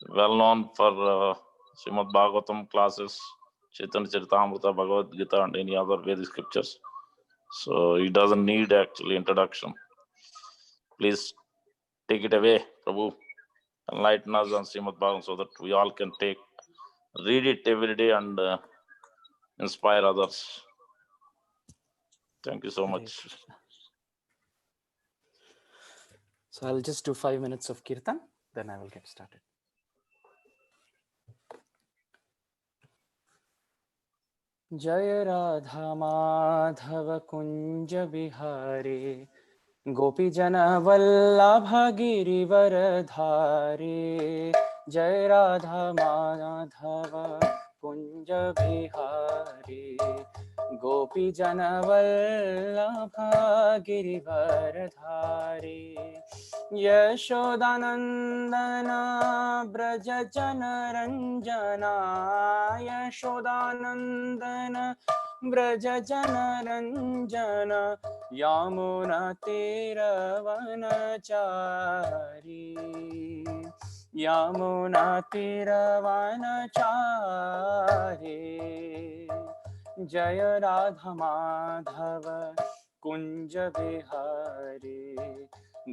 well known for Srimad-Bhagavatam classes, Chaitanya Charitamrita, Bhagavad Gita, and any other Vedic scriptures. So he doesn't need actually introduction. Please take it away, Prabhu. Enlighten us on Srimad-Bhagavatam so that we all can read it every day and inspire others. Thank you so much. So I'll just do 5 minutes of kirtan, then I will get started. Jaya Radha Madhava Kunja Bihari Gopi Jana Vallabha Girivaradhari. Jaya Radha Madhava Kunja Bihari Gopi Jana Vallabha Girivaradhari. Yashodanandana Braja Jana Ranjana. Yashodanandana Braja Jana Ranjana. Yamuna Tiravanachari. Yamuna Tiravanachari. Jaya Radha Madhava Kunja Bihari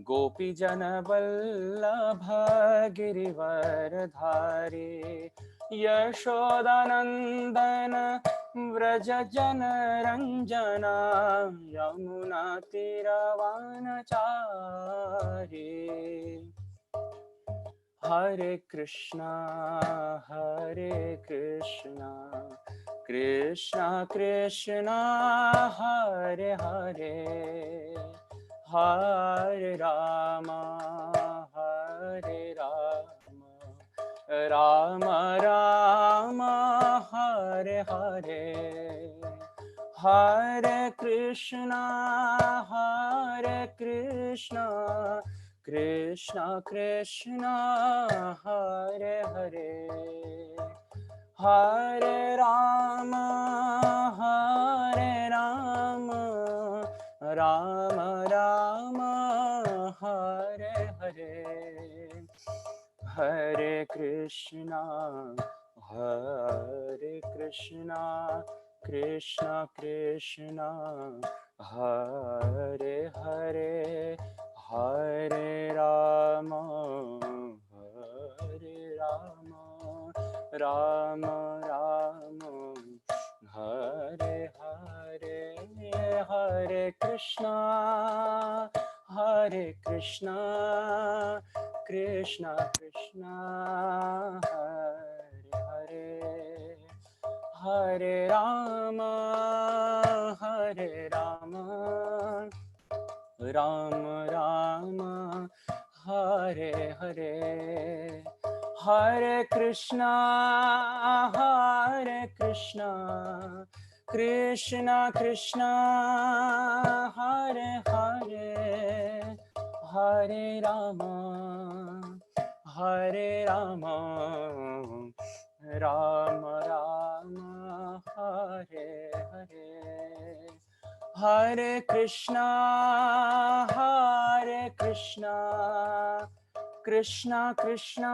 Gopi Jana Vallabha Girivaradhari. Yashodanandana Vraja Jana Ranjana. Yamuna Tiravanachari. Hare Krishna, Hare Krishna, Krishna Krishna, Hare Hare, Hare Rama, Hare Rama, Rama Rama, Hare Hare, Hare Krishna, Hare Krishna, Krishna Krishna, Hare Hare, Hare Rama, Hare Rama, Rama Rama, Hare Hare, Hare Krishna, Hare Krishna, Krishna Krishna, Hare Hare, Hare Rama, Hare Rama, Rama Rama, Hare Hare, Hare Krishna, Hare Krishna, Krishna Krishna, Hare Hare, Hare Rama, Hare Rama, Rama Rama, Hare Hare, Hare Krishna, Hare Krishna, Krishna Krishna, Hare Hare, Hare Rama, Hare Rama, Rama Rama, Hare Hare, Hare Krishna, Hare Krishna, Krishna Krishna,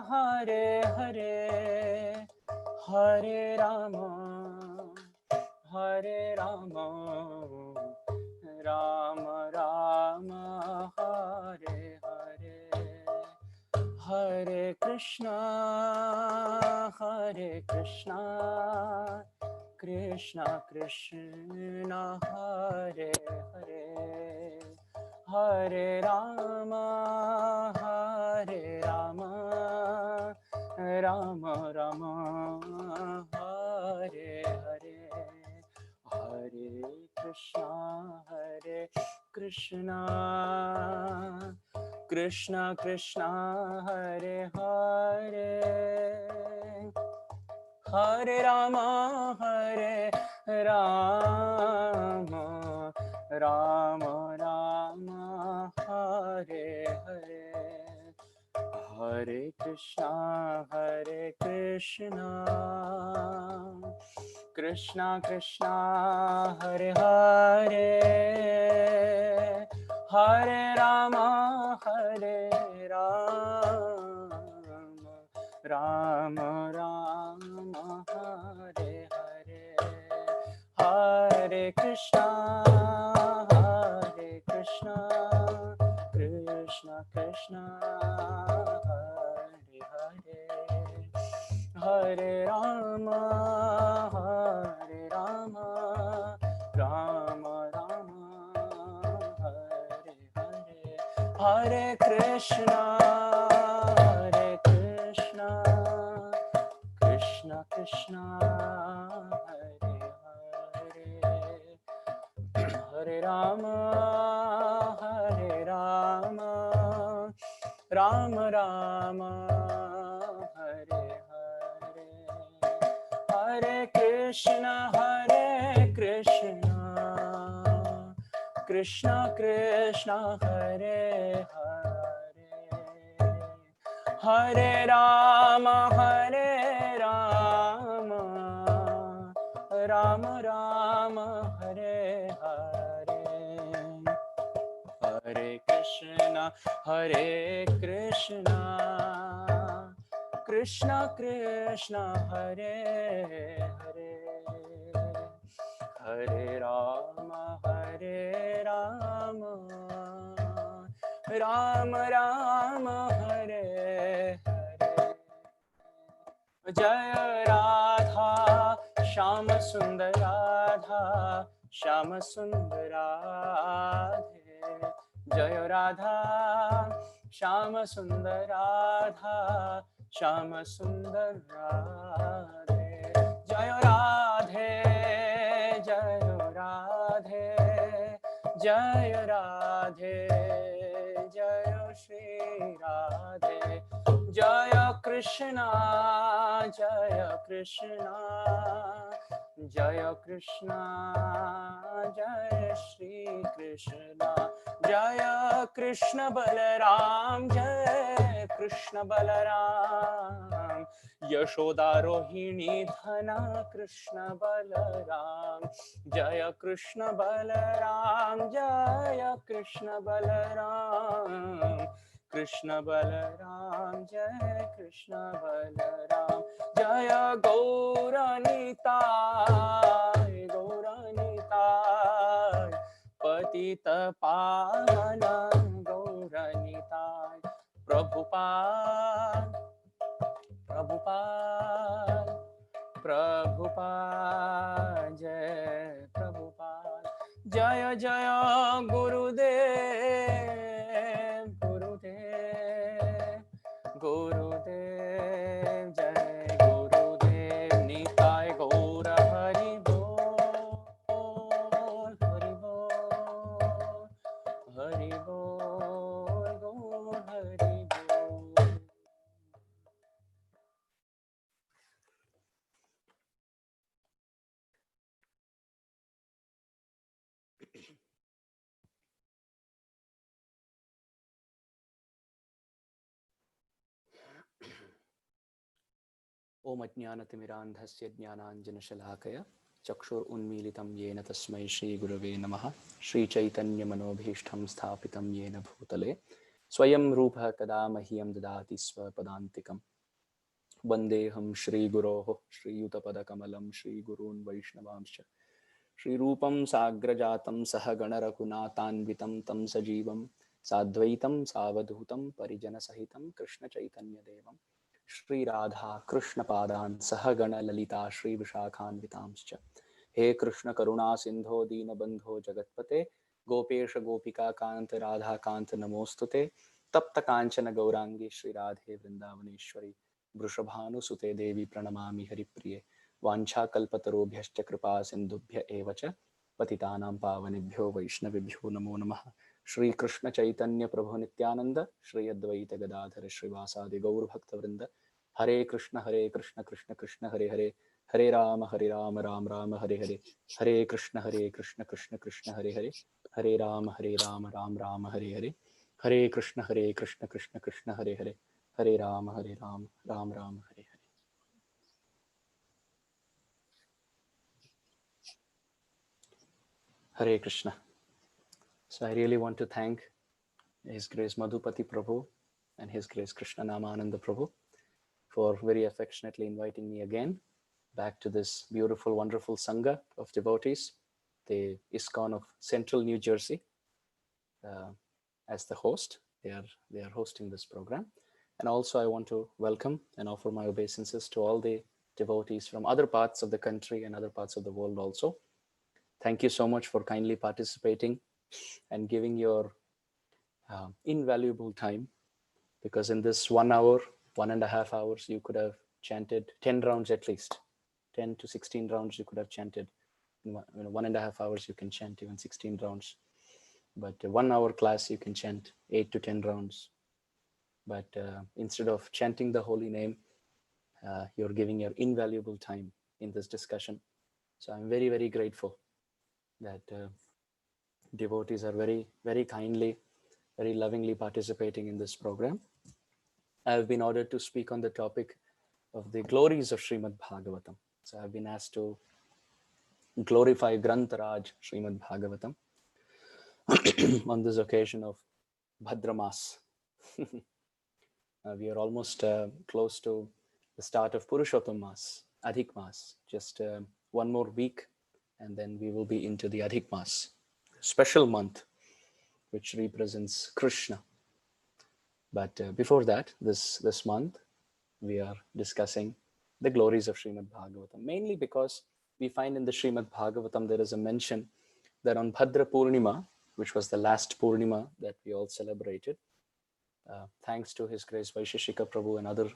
Hare Hare, Hare Rama, Hare Rama, Rama Rama, Hare Hare, Hare Krishna, Hare Krishna, Krishna Krishna, Hare Hare, Hare Rama, Hare Rama, Rama Rama, Hare Hare, Hare Krishna, Krishna Krishna, Hare Hare, Hare Rama, Hare Rama, Rama Rama, Hare Hare, Hare Krishna, Krishna Krishna, Hare Hare, Hare Rama, Hare Rama, Rama Rama Hare Hare, Hare Krishna Krishna Krishna Hare Hare, Hare Rama Rama Rama Hare Hare, Hare Krishna Krishna Krishna Hare Hare, Hare Rama Rama Rama Hare Hare, Hare Krishna Krishna Krishna Hare Hare, Hare Rama Rama Rama Hare Hare, Hare Krishna Krishna Krishna Hare Hare, Hare Rama Rama Rama Hare Hare, Jaya Radha Shama Sundar Radha Shama Sundar Radhe, Jaya Radha Shama Sundar Radha Shama Sundar Radhe, Jaya Radhe Jaya Radhe Jaya Radhe Jaya Shri Radhe, Jaya Krishna Jaya Krishna Jaya Krishna Jaya Shri Krishna, Jaya Krishna Balaram Jaya Krishna Balaram, Yashoda Rohini Dhana Krishna Balaram, Jaya Krishna Balaram Jaya Krishna Balaram, Krishna Balaram Jai Krishna Balaram, Jaya Gauranitai Patita Pavana Gauranitai, Prabhupada Jai Prabhupada, Jaya Jaya Gurudev Jai Gurudev, Nitai Gaura Hari Bol, Hari Bol, Hari Bol, Gaur Hari Bol. Om Ajnanatimirandhasya Jnananjanashalakaya Chakshur Unmilitam Yena Tasmai Shri Gurave Namaha, Shri Chaitanya Manobhishtam Sthapitam Yena Bhutale Swayam Rupa Kada Mahyam Dadati Swapadantikam, Vandeham Shri Guroho Shri Yutapada Kamalam Shri Gurun Vaishnavamscha, Shri Rupam Sagrajatam Sahagana Raghunathanvitam Tam Sajivam Sadvaitam Savadhutam Parijana Sahitam Krishna Chaitanya Devam, Shri Radha Krishna Padan Sahagana Lalita Shri Vishakhan Vitamscha, He Krishna Karuna Sindho Dina Bandho Jagatpate, Gopesha Gopika Kant Radha Kant Namostute, Tapta Kanchana Gaurangi Shri Radhe Vrindavaneshwari, Vrishabhanu Sute Devi Pranamami Haripriye, Vancha Kalpatarobhyascha Kripa Sindhubhya Evacha, Patitanam Pavanibhyo Vaishnavibhyo Namo Namaha, Shri Krishna Chaitanya Prabhu Nityananda, Shri Advaita Gadadhara Srivasadi Gaur Bhakta Vrinda, Hare Krishna Krishna Krishna Hare Hare, Hare Rama Ram Rama Hare Hare, Hare Krishna Krishna Krishna Hare Hare, Hare Rama Ram Rama Hare Hare, Hare Krishna Krishna Krishna Hare Hare, Hare Rama Ram Rama Hare Hare. Hare Krishna. So I really want to thank His Grace Madhupati Prabhu and His Grace Krishna Namananda Prabhu for very affectionately inviting me again back to this beautiful, wonderful Sangha of devotees, the ISKCON of Central New Jersey, as the host. They are hosting this program. And also I want to welcome and offer my obeisances to all the devotees from other parts of the country and other parts of the world also. Thank you so much for kindly participating and giving your invaluable time, because in this 1 hour, 1.5 hours, you could have chanted 10 rounds at least. 10 to 16 rounds you could have chanted. In 1.5 hours you can chant even 16 rounds. But a 1 hour class you can chant 8 to 10 rounds. But instead of chanting the holy name, you're giving your invaluable time in this discussion. So I'm very, very grateful that devotees are very, very kindly, very lovingly participating in this program. I have been ordered to speak on the topic of the glories of Srimad-Bhagavatam. So I've been asked to glorify Grantaraj Srimad-Bhagavatam on this occasion of Bhadramas. We are almost close to the start of Purushottam Mas, Adhik Mas. Just 1 more week, and then we will be into the Adhik Mas, special month, which represents Krishna. But before that, this month, we are discussing the glories of Srimad-Bhagavatam, mainly because we find in the Srimad-Bhagavatam there is a mention that on Bhadra Purnima, which was the last Purnima that we all celebrated, thanks to His Grace Vaisheshika Prabhu and other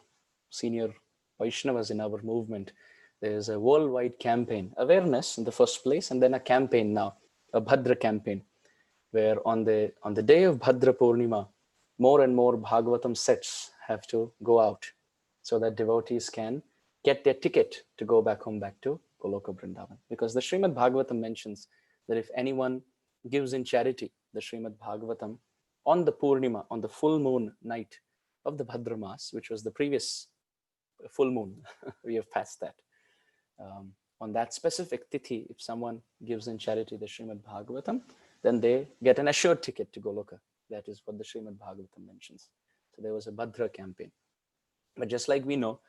senior Vaishnavas in our movement, there is a worldwide campaign, awareness in the first place, and then a campaign now, a Bhadra campaign, where on the day of Bhadra Purnima, more and more Bhagavatam sets have to go out so that devotees can get their ticket to go back home, back to Goloka Vrindavan. Because the Srimad-Bhagavatam mentions that if anyone gives in charity the Srimad-Bhagavatam on the Purnima, on the full moon night of the Bhadra Mas, which was the previous full moon, we have passed that. On that specific tithi, if someone gives in charity the Srimad-Bhagavatam, then they get an assured ticket to Goloka. That is what the Srimad-Bhagavatam mentions. So there was a Bhadra campaign. But just like we know,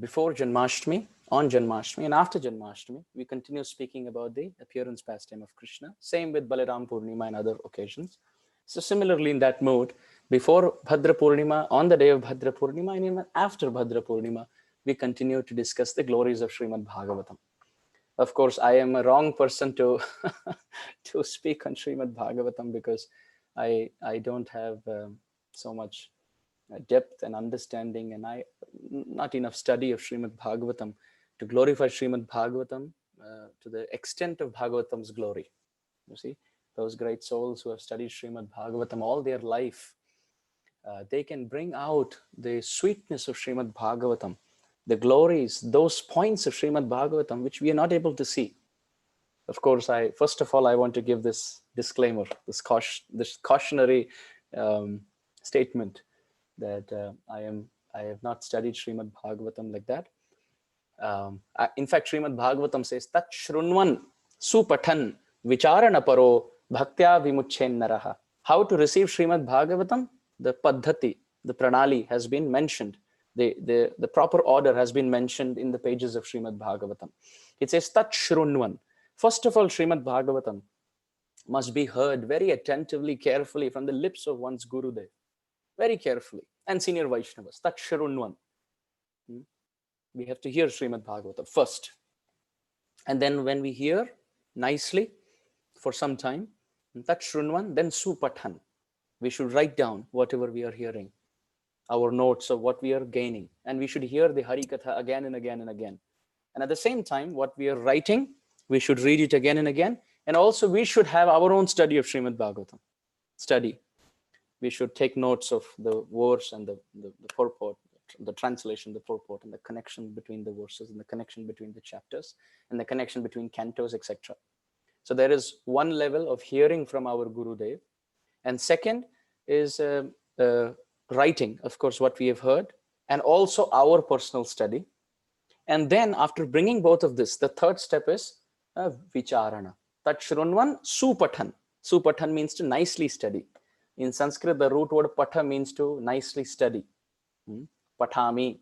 before Janmashtami, on Janmashtami, and after Janmashtami, we continue speaking about the appearance pastime of Krishna. Same with Balaram Purnima and other occasions. So similarly, in that mode, before Bhadra Purnima, on the day of Bhadra Purnima, and even after Bhadra Purnima, we continue to discuss the glories of Srimad-Bhagavatam. Of course, I am a wrong person to to speak on Srimad-Bhagavatam, because I don't have so much depth and understanding, and not enough study of Srimad-Bhagavatam to glorify Srimad-Bhagavatam to the extent of Bhagavatam's glory. You see, those great souls who have studied Srimad-Bhagavatam all their life, they can bring out the sweetness of Srimad-Bhagavatam, the glories, those points of Srimad-Bhagavatam which we are not able to see. Of course, first of all, I want to give this disclaimer, this cautionary statement that I have not studied Srimad-Bhagavatam like that. In fact, Srimad-Bhagavatam says, Tat Shrunvan Supathan Vicharana Paro Bhaktya Vimuchen Naraha. How to receive Srimad-Bhagavatam? The Paddhati, the Pranali has been mentioned. The proper order has been mentioned in the pages of Srimad-Bhagavatam. It says, Tat Shrunvan. First of all, Srimad-Bhagavatam must be heard very attentively, carefully from the lips of one's Gurudev. Very carefully. And senior Vaishnavas. Tat Shrunvan. We have to hear Srimad-Bhagavatam first. And then when we hear nicely for some time, Tat Shrunvan, then Supathan. We should write down whatever we are hearing, our notes of what we are gaining. And we should hear the Harikatha again and again and again. And at the same time, what we are writing, we should read it again and again. And also we should have our own study of Srimad-Bhagavatam. Study. We should take notes of the verse and the purport, the translation, the purport, and the connection between the verses, and the connection between the chapters, and the connection between cantos, etc. So there is one level of hearing from our Gurudev. And second is writing, of course, what we have heard, and also our personal study. And then after bringing both of this, the third step is vicharana. Tat Shrunvan Supathan. Supathan means to nicely study. In Sanskrit, the root word patha means to nicely study. Pathami.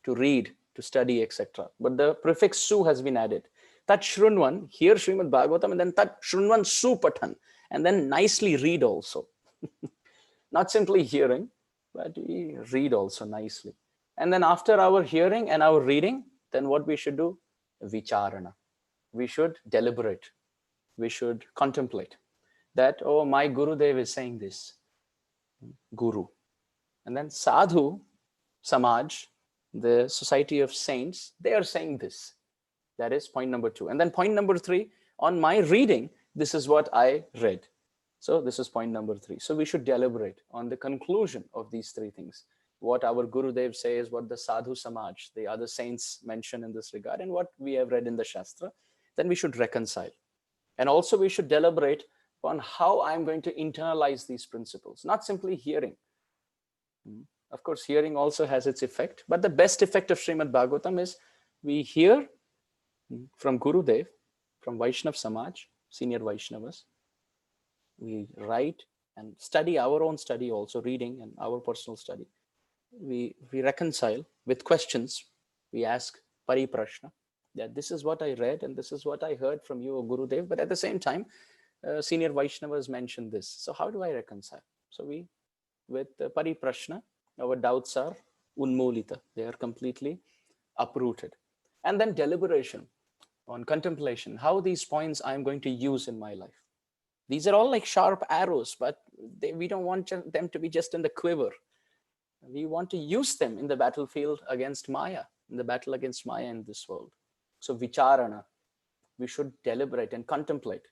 to read, to study, etc. But the prefix su has been added. Tat Shrunvan, hear Srimad Bhagavatam, and then Tat Shrunvan su patan, and then nicely read also. Not simply hearing, but we read also nicely. And then after our hearing and our reading, then what we should do? Vicharana. We should deliberate. We should contemplate that, oh, my Gurudev is saying this. Guru. And then Sadhu, Samaj, the society of saints, they are saying this. That is point number 2. And then point number 3, on my reading, this is what I read. So this is point number 3. So we should deliberate on the conclusion of these 3 things. What our Gurudev says, what the Sadhu Samaj, the other saints mention in this regard, and what we have read in the Shastra, then we should reconcile. And also we should deliberate on how I'm going to internalize these principles, not simply hearing. Of course, hearing also has its effect, but the best effect of Srimad Bhagavatam is we hear from Gurudev, from Vaishnav Samaj, senior Vaishnavas. We write and study our own study also, reading and our personal study. We reconcile with questions. We ask pariprashna, that this is what I read and this is what I heard from you, O Gurudev, but at the same time, senior Vaishnavas mentioned this. So how do I reconcile? So we, with pariprashna, our doubts are unmolita. They are completely uprooted. And then deliberation on contemplation, how these points I'm going to use in my life. These are all like sharp arrows, but we don't want them to be just in the quiver. We want to use them in the battlefield against Maya, in the battle against Maya in this world. So vicharana, we should deliberate and contemplate.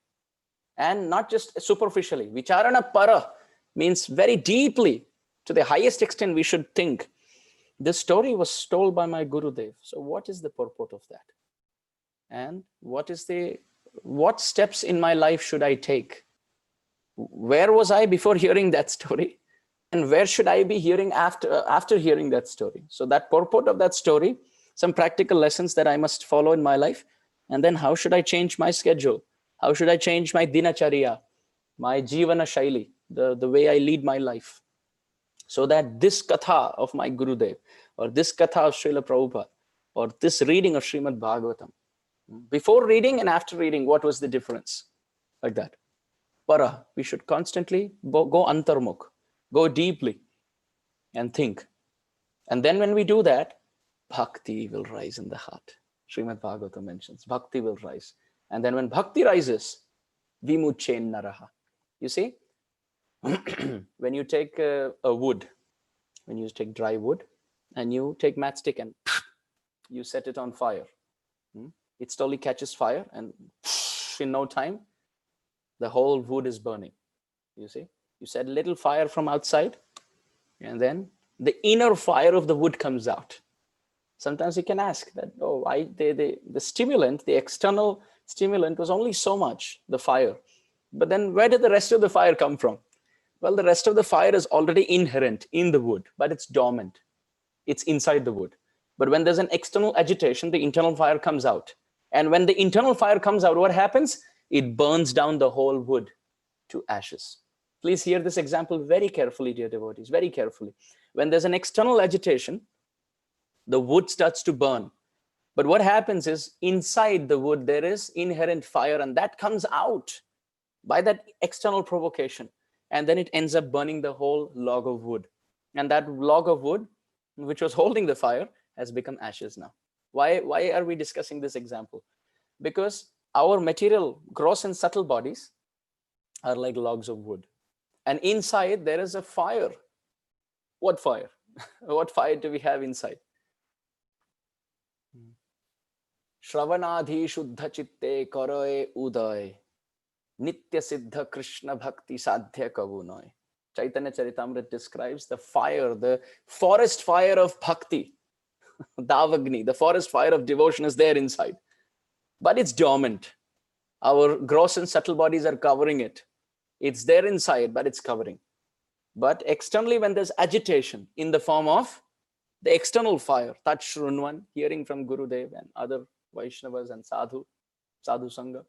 And not just superficially. Vicharana para means very deeply, to the highest extent we should think. This story was told by my Gurudev. So what is the purport of that? And what steps in my life should I take? Where was I before hearing that story? And where should I be hearing after hearing that story? So that purport of that story, some practical lessons that I must follow in my life. And then how should I change my schedule? How should I change my dinacharya, my jivana shaili, the way I lead my life? So that this katha of my Gurudev, or this katha of Srila Prabhupada, or this reading of Srimad Bhagavatam, before reading and after reading, what was the difference? Like that. Para, we should constantly go antarmukh, go deeply and think. And then when we do that, bhakti will rise in the heart. Srimad Bhagavatam mentions, bhakti will rise. And then when bhakti rises, vimuchen naraha. You see, when you take a wood, when you take dry wood, and you take matchstick and you set it on fire, it slowly catches fire, and in no time, the whole wood is burning. You see, you set a little fire from outside, and then the inner fire of the wood comes out. Sometimes you can ask that, oh, the stimulant, the external stimulant was only so much, the fire. But then where did the rest of the fire come from? Well, the rest of the fire is already inherent in the wood, but it's dormant. It's inside the wood. But when there's an external agitation, the internal fire comes out. And when the internal fire comes out, what happens? It burns down the whole wood to ashes. Please hear this example very carefully, dear devotees, very carefully. When there's an external agitation, the wood starts to burn. But what happens is inside the wood, there is inherent fire, and that comes out by that external provocation. And then it ends up burning the whole log of wood. And that log of wood, which was holding the fire, has become ashes now. Why are we discussing this example? Because our material, gross and subtle bodies are like logs of wood. And inside there is a fire. What fire? What fire do we have inside? Shravanadhi shuddha chitte karoe uday nitya siddha krishna bhakti sadhya kavunoy. Chaitanya Charitamrita describes the fire, the forest fire of bhakti. Davagni, the forest fire of devotion is there inside. But it's dormant. Our gross and subtle bodies are covering it. It's there inside, but it's covering. But externally, when there's agitation in the form of the external fire, Tat Shrunvan, hearing from Gurudev and other Vaishnavas and Sadhu Sangha,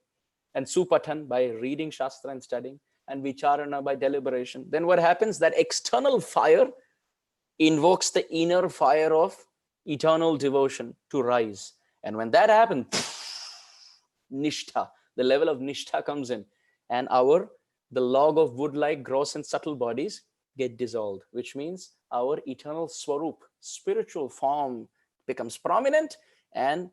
and Supatan by reading Shastra and studying, and Vicharana by deliberation, then what happens? That external fire invokes the inner fire of eternal devotion to rise. And when that happens, nishtha, the level of nishtha comes in, and the log of wood-like gross and subtle bodies get dissolved, which means our eternal swarup, spiritual form, becomes prominent, and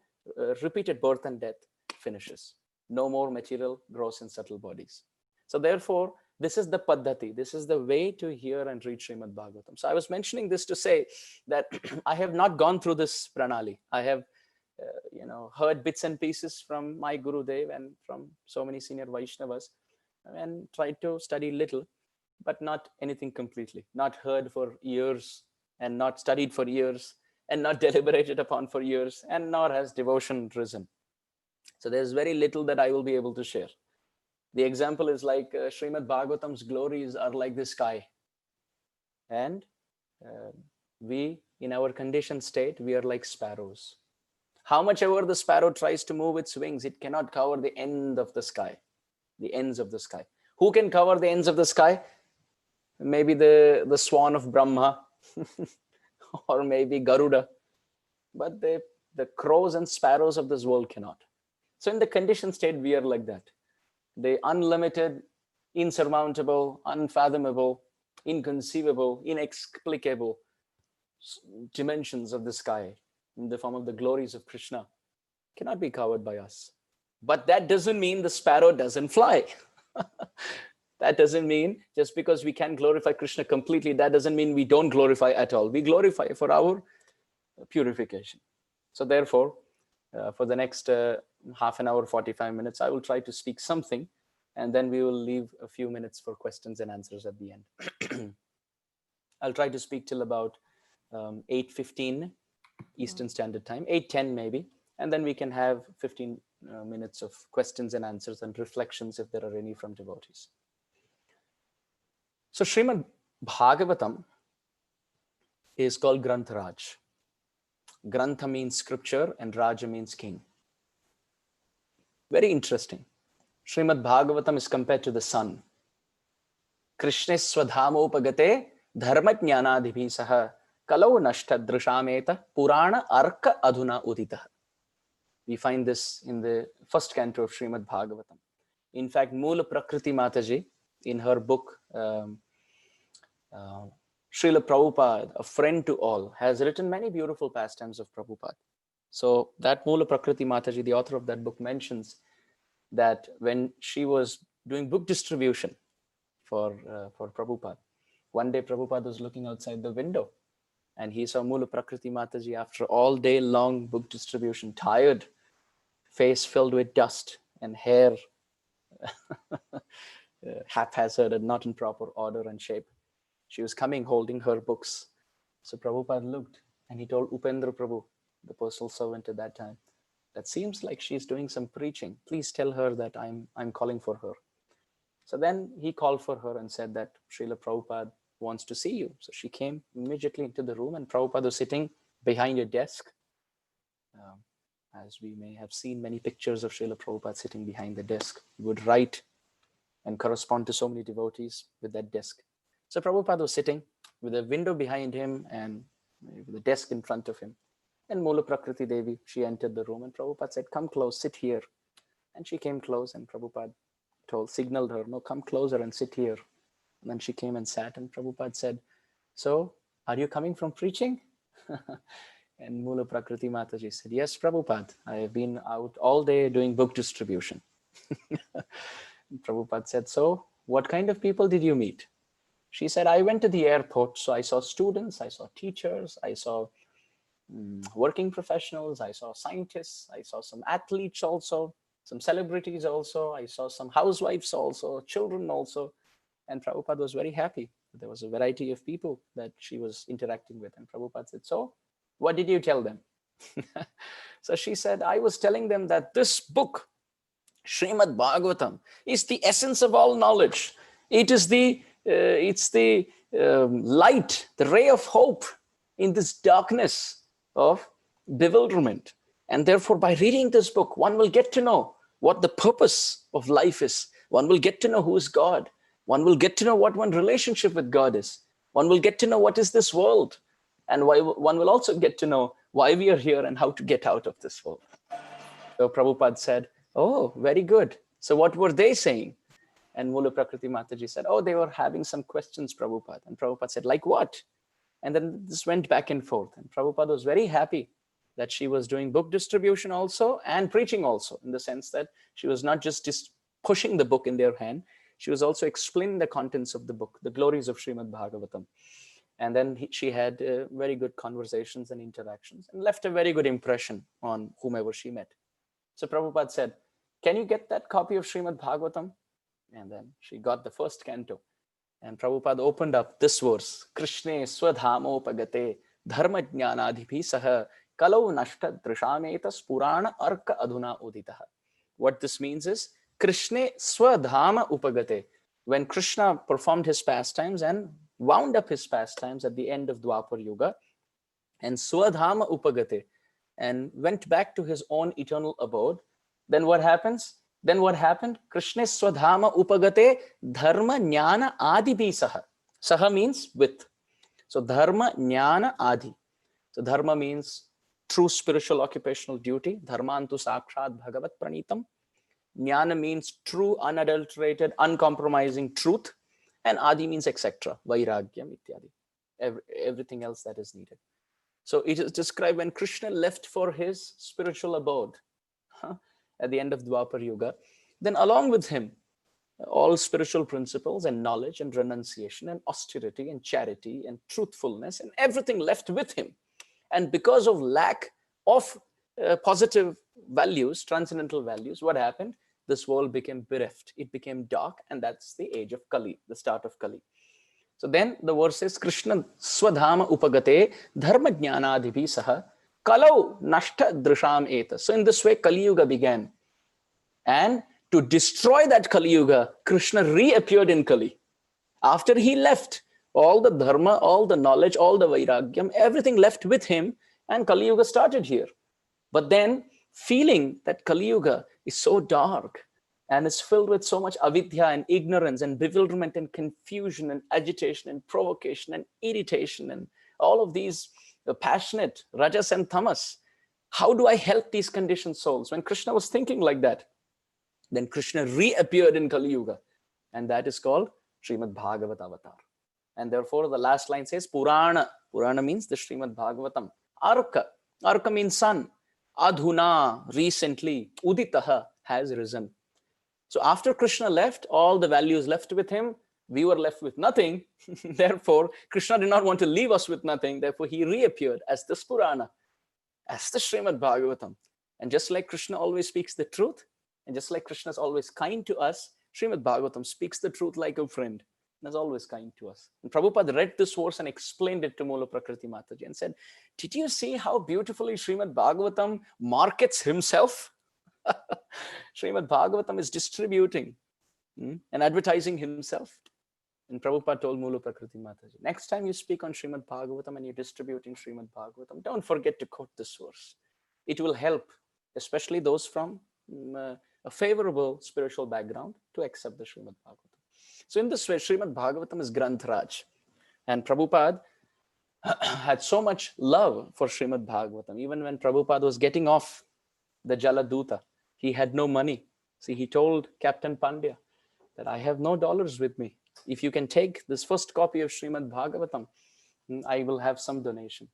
repeated birth and death finishes. No more material, gross and subtle bodies. So therefore, this is the paddhati. This is the way to hear and read Srimad-Bhagavatam. So I was mentioning this to say that I have not gone through this pranali. I have heard bits and pieces from my Gurudev and from so many senior Vaishnavas, and tried to study little, but not anything completely. Not heard for years, and not studied for years, and not deliberated upon for years, and nor has devotion risen. So there's very little that I will be able to share. The example is like Srimad-Bhagavatam's glories are like the sky. And we, in our conditioned state, we are like sparrows. How much ever the sparrow tries to move its wings, it cannot cover the end of the sky, the ends of the sky. Who can cover the ends of the sky? Maybe the swan of Brahma, or maybe Garuda. But the crows and sparrows of this world cannot. So in the conditioned state, we are like that. The unlimited, insurmountable, unfathomable, inconceivable, inexplicable dimensions of the sky in the form of the glories of Krishna cannot be covered by us. But that doesn't mean the sparrow doesn't fly. That doesn't mean just because we can glorify Krishna completely, that doesn't mean we don't glorify at all. We glorify for our purification. So therefore, for the next half an hour, 45 minutes, I will try to speak something, and then we will leave a few minutes for questions and answers at the end. I'll try to speak till about 8:15 Eastern Standard Time, 8:10 maybe, and then we can have 15 minutes of questions and answers and reflections if there are any from devotees. So Srimad-Bhagavatam is called Grantharaj. Grantha means scripture and Raja means king. Very interesting. Srimad-Bhagavatam is compared to the sun. Krishna swadhamopagate dharma jnanadibhi saha kalau nashta drishameta purana arka adhuna udita. We find this in the first canto of Srimad-Bhagavatam. In fact, Moola Prakriti Mataji, in her book, Srila Prabhupada, a friend to all, has written many beautiful pastimes of Prabhupada. So that Moola Prakriti Mataji, the author of that book, mentions that when she was doing book distribution for Prabhupada, one day Prabhupada was looking outside the window and he saw Moola Prakriti Mataji after all day long book distribution, tired, face filled with dust and hair haphazard and not in proper order and shape. She was coming holding her books. So Prabhupada looked and he told Upendra Prabhu, the personal servant at that time, that seems like she's doing some preaching. Please tell her that I'm calling for her. So then he called for her and said that Srila Prabhupada wants to see you. So she came immediately into the room and Prabhupada was sitting behind a desk. As we may have seen many pictures of Srila Prabhupada sitting behind the desk. He would write and correspond to so many devotees with that desk. So Prabhupada was sitting with a window behind him and with a desk in front of him. And Moola Prakriti Devi, she entered the room and Prabhupada said, come close, sit here. And she came close and Prabhupada signaled her, no, come closer and sit here. And then she came and sat and Prabhupada said, so are you coming from preaching? And Moola Prakriti Mataji said, yes, Prabhupada, I have been out all day doing book distribution. Prabhupada said, so what kind of people did you meet? She said, I went to the airport, so I saw students, I saw teachers, I saw working professionals, I saw scientists, I saw some athletes also, some celebrities also, I saw some housewives also, children also. And Prabhupada was very happy. There was a variety of people that she was interacting with. And Prabhupada said, so what did you tell them? So she said, I was telling them that this book, Srimad-Bhagavatam, is the essence of all knowledge. It is it's the light, the ray of hope in this darkness of bewilderment. And therefore, by reading this book, one will get to know what the purpose of life is. One will get to know who is God. One will get to know what one's relationship with God is. One will get to know what is this world. And one will also get to know why we are here and how to get out of this world. So Prabhupada said, oh, very good. So what were they saying? And Mula Prakriti Mataji said, oh, they were having some questions, Prabhupada. And Prabhupada said, like what? And then this went back and forth. And Prabhupada was very happy that she was doing book distribution also and preaching also, in the sense that she was not just pushing the book in their hand, she was also explaining the contents of the book, the glories of Srimad-Bhagavatam. And then she had very good conversations and interactions and left a very good impression on whomever she met. So Prabhupada said, can you get that copy of Srimad-Bhagavatam? And then she got the first canto. And Prabhupada opened up this verse, Krishne swadhamopagate dharma jnanadhibhi saha kalau nashta drishametas purana arka adhuna uditaha. What this means is, Krishne swadhama upagate. When Krishna performed his pastimes and wound up his pastimes at the end of Dwapar Yuga, and swadhama upagate, and went back to his own eternal abode, then what happens? Then what happened? Krishna swadhama upagate dharma jnana adibhi saha. Saha means with. So dharma jnana adi. So dharma means true spiritual occupational duty. Dharmantu sakshat bhagavat pranitam. Jnana means true, unadulterated, uncompromising truth. And adi means etc. Vairagyam ityadi. Everything else that is needed. So it is described when Krishna left for his spiritual abode at the end of Dwapar Yuga, then along with him, all spiritual principles and knowledge and renunciation and austerity and charity and truthfulness and everything left with him. And because of lack of positive values, transcendental values, what happened? This world became bereft. It became dark, and that's the age of Kali, the start of Kali. So then the verse says, Krishna swadhama upagate dharma jnanadibhi saha kalau nashta drisham eta. So in this way, Kali Yuga began. And to destroy that Kali Yuga, Krishna reappeared in Kali. After he left, all the dharma, all the knowledge, all the vairagyam, everything left with him, and Kali Yuga started here. But then, feeling that Kali Yuga is so dark and is filled with so much avidya and ignorance and bewilderment and confusion and agitation and provocation and irritation and all of these passionate rajas and tamas, how do I help these conditioned souls? When Krishna was thinking like that, then Krishna reappeared in Kali Yuga, and that is called Srimad-Bhagavatam Avatar. And therefore the last line says Purana. Purana means the Srimad-Bhagavatam. Arka. Arka means sun. Adhuna, recently. Uditaha, has risen. So after Krishna left, all the values left with him, we were left with nothing. Therefore, Krishna did not want to leave us with nothing. Therefore, he reappeared as this Purana, as the Srimad-Bhagavatam. And just like Krishna always speaks the truth, and just like Krishna is always kind to us, Srimad-Bhagavatam speaks the truth like a friend. And is always kind to us. And Prabhupada read this verse and explained it to Mula Prakriti Mataji and said, did you see how beautifully Srimad-Bhagavatam markets himself? Srimad-Bhagavatam is distributing and advertising himself. And Prabhupada told Mula Prakriti Mataji, next time you speak on Srimad-Bhagavatam and you're distributing Srimad-Bhagavatam, don't forget to quote this verse. It will help, especially those from a favorable spiritual background, to accept the Srimad-Bhagavatam. So in this way, Srimad-Bhagavatam is Granth-Raj. And Prabhupada had so much love for Srimad-Bhagavatam. Even when Prabhupada was getting off the Jaladuta, he had no money. See, he told Captain Pandya that I have no dollars with me. If you can take this first copy of Srimad-Bhagavatam, I will have some donation.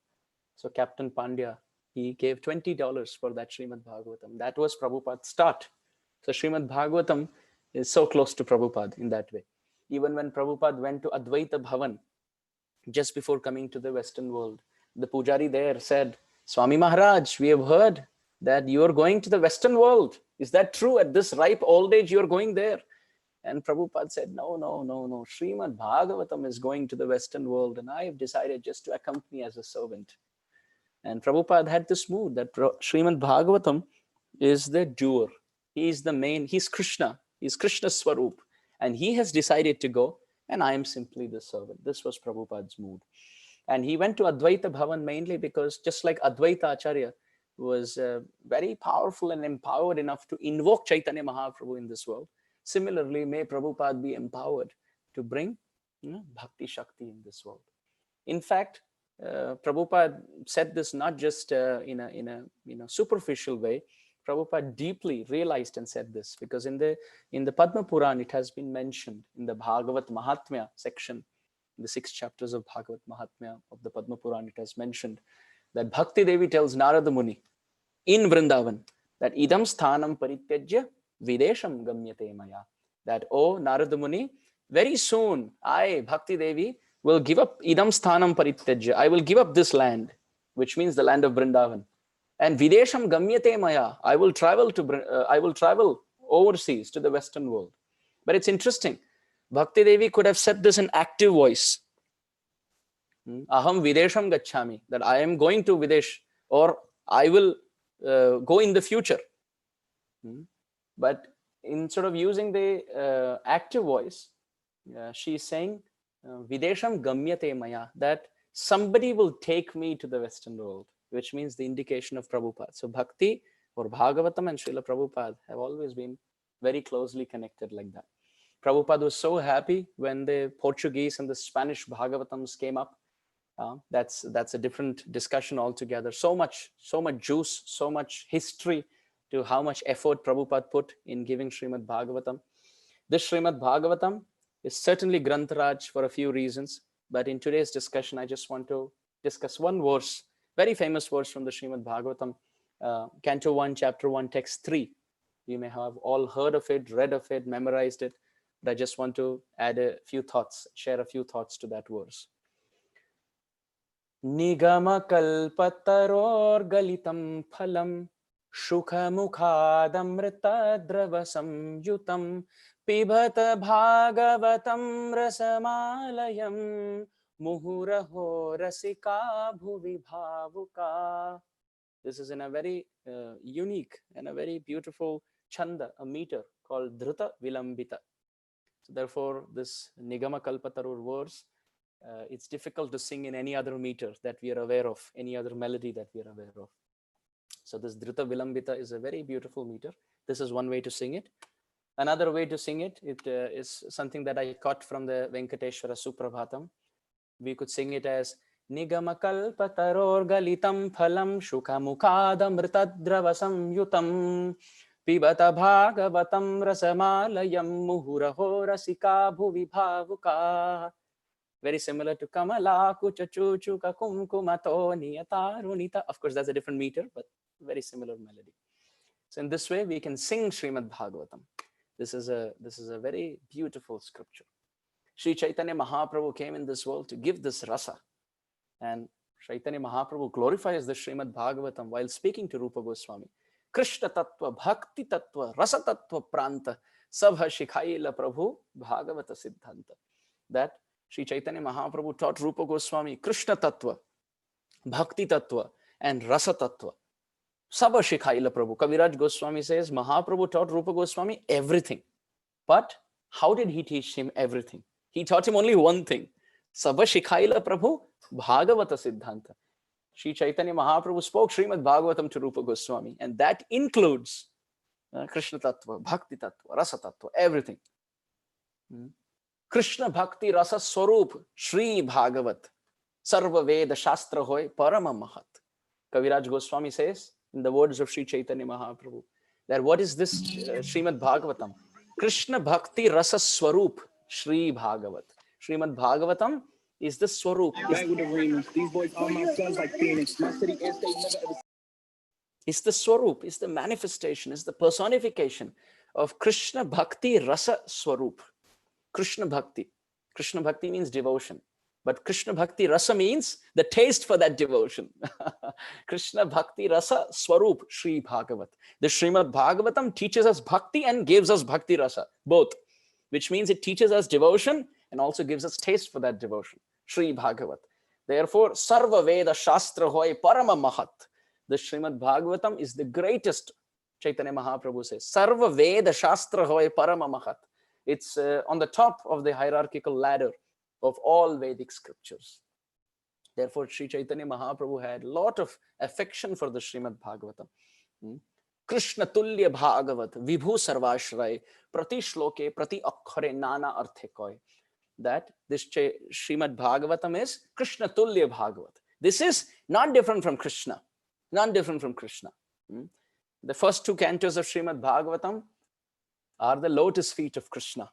So Captain Pandya, he gave $20 for that Srimad-Bhagavatam. That was Prabhupada's start. So Srimad-Bhagavatam is so close to Prabhupada in that way. Even when Prabhupada went to Advaita Bhavan, just before coming to the Western world, the Pujari there said, Swami Maharaj, we have heard that you are going to the Western world. Is that true? At this ripe old age, you are going there? And Prabhupada said, no. Srimad-Bhagavatam is going to the Western world, and I have decided just to accompany as a servant. And Prabhupada had this mood that Srimad-Bhagavatam is the doer. He is the main, he's Krishna. He's Krishna Swarup. And he has decided to go, and I am simply the servant. This was Prabhupada's mood. And he went to Advaita Bhavan mainly because just like Advaita Acharya was very powerful and empowered enough to invoke Chaitanya Mahaprabhu in this world, similarly, may Prabhupada be empowered to bring Bhakti Shakti in this world. In fact, Prabhupada said this not just in a superficial way. Prabhupada deeply realized and said this, because in the Padma Puran it has been mentioned in the Bhagavat Mahatmya section, in the 6 chapters of Bhagavat Mahatmya of the Padma Puran, it has mentioned that Bhakti Devi tells Narada Muni in Vrindavan that idam sthanam parityajya videsham gamyate maya, that, oh Narada Muni, very soon I, Bhakti Devi, will give up idam sthanam parityajya, I will give up this land, which means the land of Vrindavan, and videsham gamyate maya, I will travel overseas to the Western world. But it's interesting, Bhakti Devi could have said this in active voice, aham videsham gacchami, that I am going to Videsh, or I will go in the future. But in sort of using the active voice, she is saying videsham gamyate maya, that somebody will take me to the Western world, which means the indication of Prabhupada. So Bhakti or Bhagavatam and Srila Prabhupada have always been very closely connected like that. Prabhupada was so happy when the Portuguese and the Spanish Bhagavatams came up. That's a different discussion altogether. So much juice, so much history to how much effort Prabhupada put in giving Srimad-Bhagavatam. This Srimad-Bhagavatam is certainly Grantharaj for a few reasons, but in today's discussion, I just want to discuss one verse, very famous verse from the Srimad-Bhagavatam, Canto 1, Chapter 1, Text 3. You may have all heard of it, read of it, memorized it, but I just want to add a few thoughts, share a few thoughts to that verse. Nigamakалпатароргalitam phalam shukhamukhadamritadravasamyutam pibata bhagavatam rasamalayam muhuraho rasika bhuvi bhavuka. This is in a very unique and a very beautiful chanda, a meter called Dhruta Vilambita. So therefore, this Nigamakalpatarur verse, it's difficult to sing in any other meter that we are aware of, any other melody that we are aware of. So this Dhruta Vilambita is a very beautiful meter. This is one way to sing it. Another way to sing it, is something that I caught from the Venkateshwara Suprabhatam. We could sing it as Nigamakalpatarorgalitam phalam shukhamukadamritadravasam yutam pibata bhagavatam rasamalayam muhuraho rasika bhuvi bhavuka. Very similar to Kamala Kuchachuchuka Kumkumato Niyatarunita. Of course, that's a different meter, but very similar melody. So in this way, we can sing Srimad-Bhagavatam. This is a very beautiful scripture. Sri Chaitanya Mahaprabhu came in this world to give this rasa. And Chaitanya Mahaprabhu glorifies the Srimad-Bhagavatam while speaking to Rupa Goswami. Krishna Tattva, Bhakti Tattva, Rasa Tattva Pranta, Sabha Shikhaila Prabhu, Bhagavata Siddhanta. That Sri Chaitanya Mahaprabhu taught Rupa Goswami Krishna Tattva, Bhakti Tattva, and Rasa Tattva. Sabha Shikhaila Prabhu. Kaviraj Goswami says Mahaprabhu taught Rupa Goswami everything. But how did he teach him everything? He taught him only one thing. Sabha Shikhaila Prabhu, Bhagavata Siddhanta. Sri Chaitanya Mahaprabhu spoke Srimad-Bhagavatam to Rupa Goswami, and that includes Krishna Tattva, Bhakti Tattva, Rasa Tattva, everything. Krishna Bhakti Rasa Swarup, Sri Bhagavat, Sarva Veda Shastra Hoy, Parama Mahat. Kaviraj Goswami says, in the words of Sri Chaitanya Mahaprabhu, that what is this Srimad-Bhagavatam? Krishna Bhakti Rasa Swarup, Sri Bhagavat. Srimad-Bhagavatam is the Swarup. These boys are my sons like Phoenix. My city is they never ever. It's the Swarup, it's the manifestation, it's the personification of Krishna Bhakti Rasa Swarup. Krishna Bhakti. Krishna Bhakti means devotion. But Krishna Bhakti Rasa means the taste for that devotion. Krishna Bhakti Rasa Swarup, Sri Bhagavat. The Srimad-Bhagavatam teaches us bhakti and gives us bhakti rasa, both. Which means it teaches us devotion and also gives us taste for that devotion. Sri Bhagavat. Therefore, Sarva Veda Shastra Hoy Parama Mahat. The Srimad-Bhagavatam is the greatest, Chaitanya Mahaprabhu says. Sarva Veda Shastra Hoy Parama Mahat. It's on the top of the hierarchical ladder of all Vedic scriptures. Therefore, Sri Chaitanya Mahaprabhu had a lot of affection for the Srimad-Bhagavatam. Krishna Tulya Bhagavat, Vibhu Sarvashray, Prati Shloke, Prati Akkhare, Nana Arthe Koy. That this Srimad-Bhagavatam is Krishna Tulya Bhagavat. This is not different from Krishna. Not different from Krishna. The first two cantos of Srimad-Bhagavatam are the lotus feet of Krishna.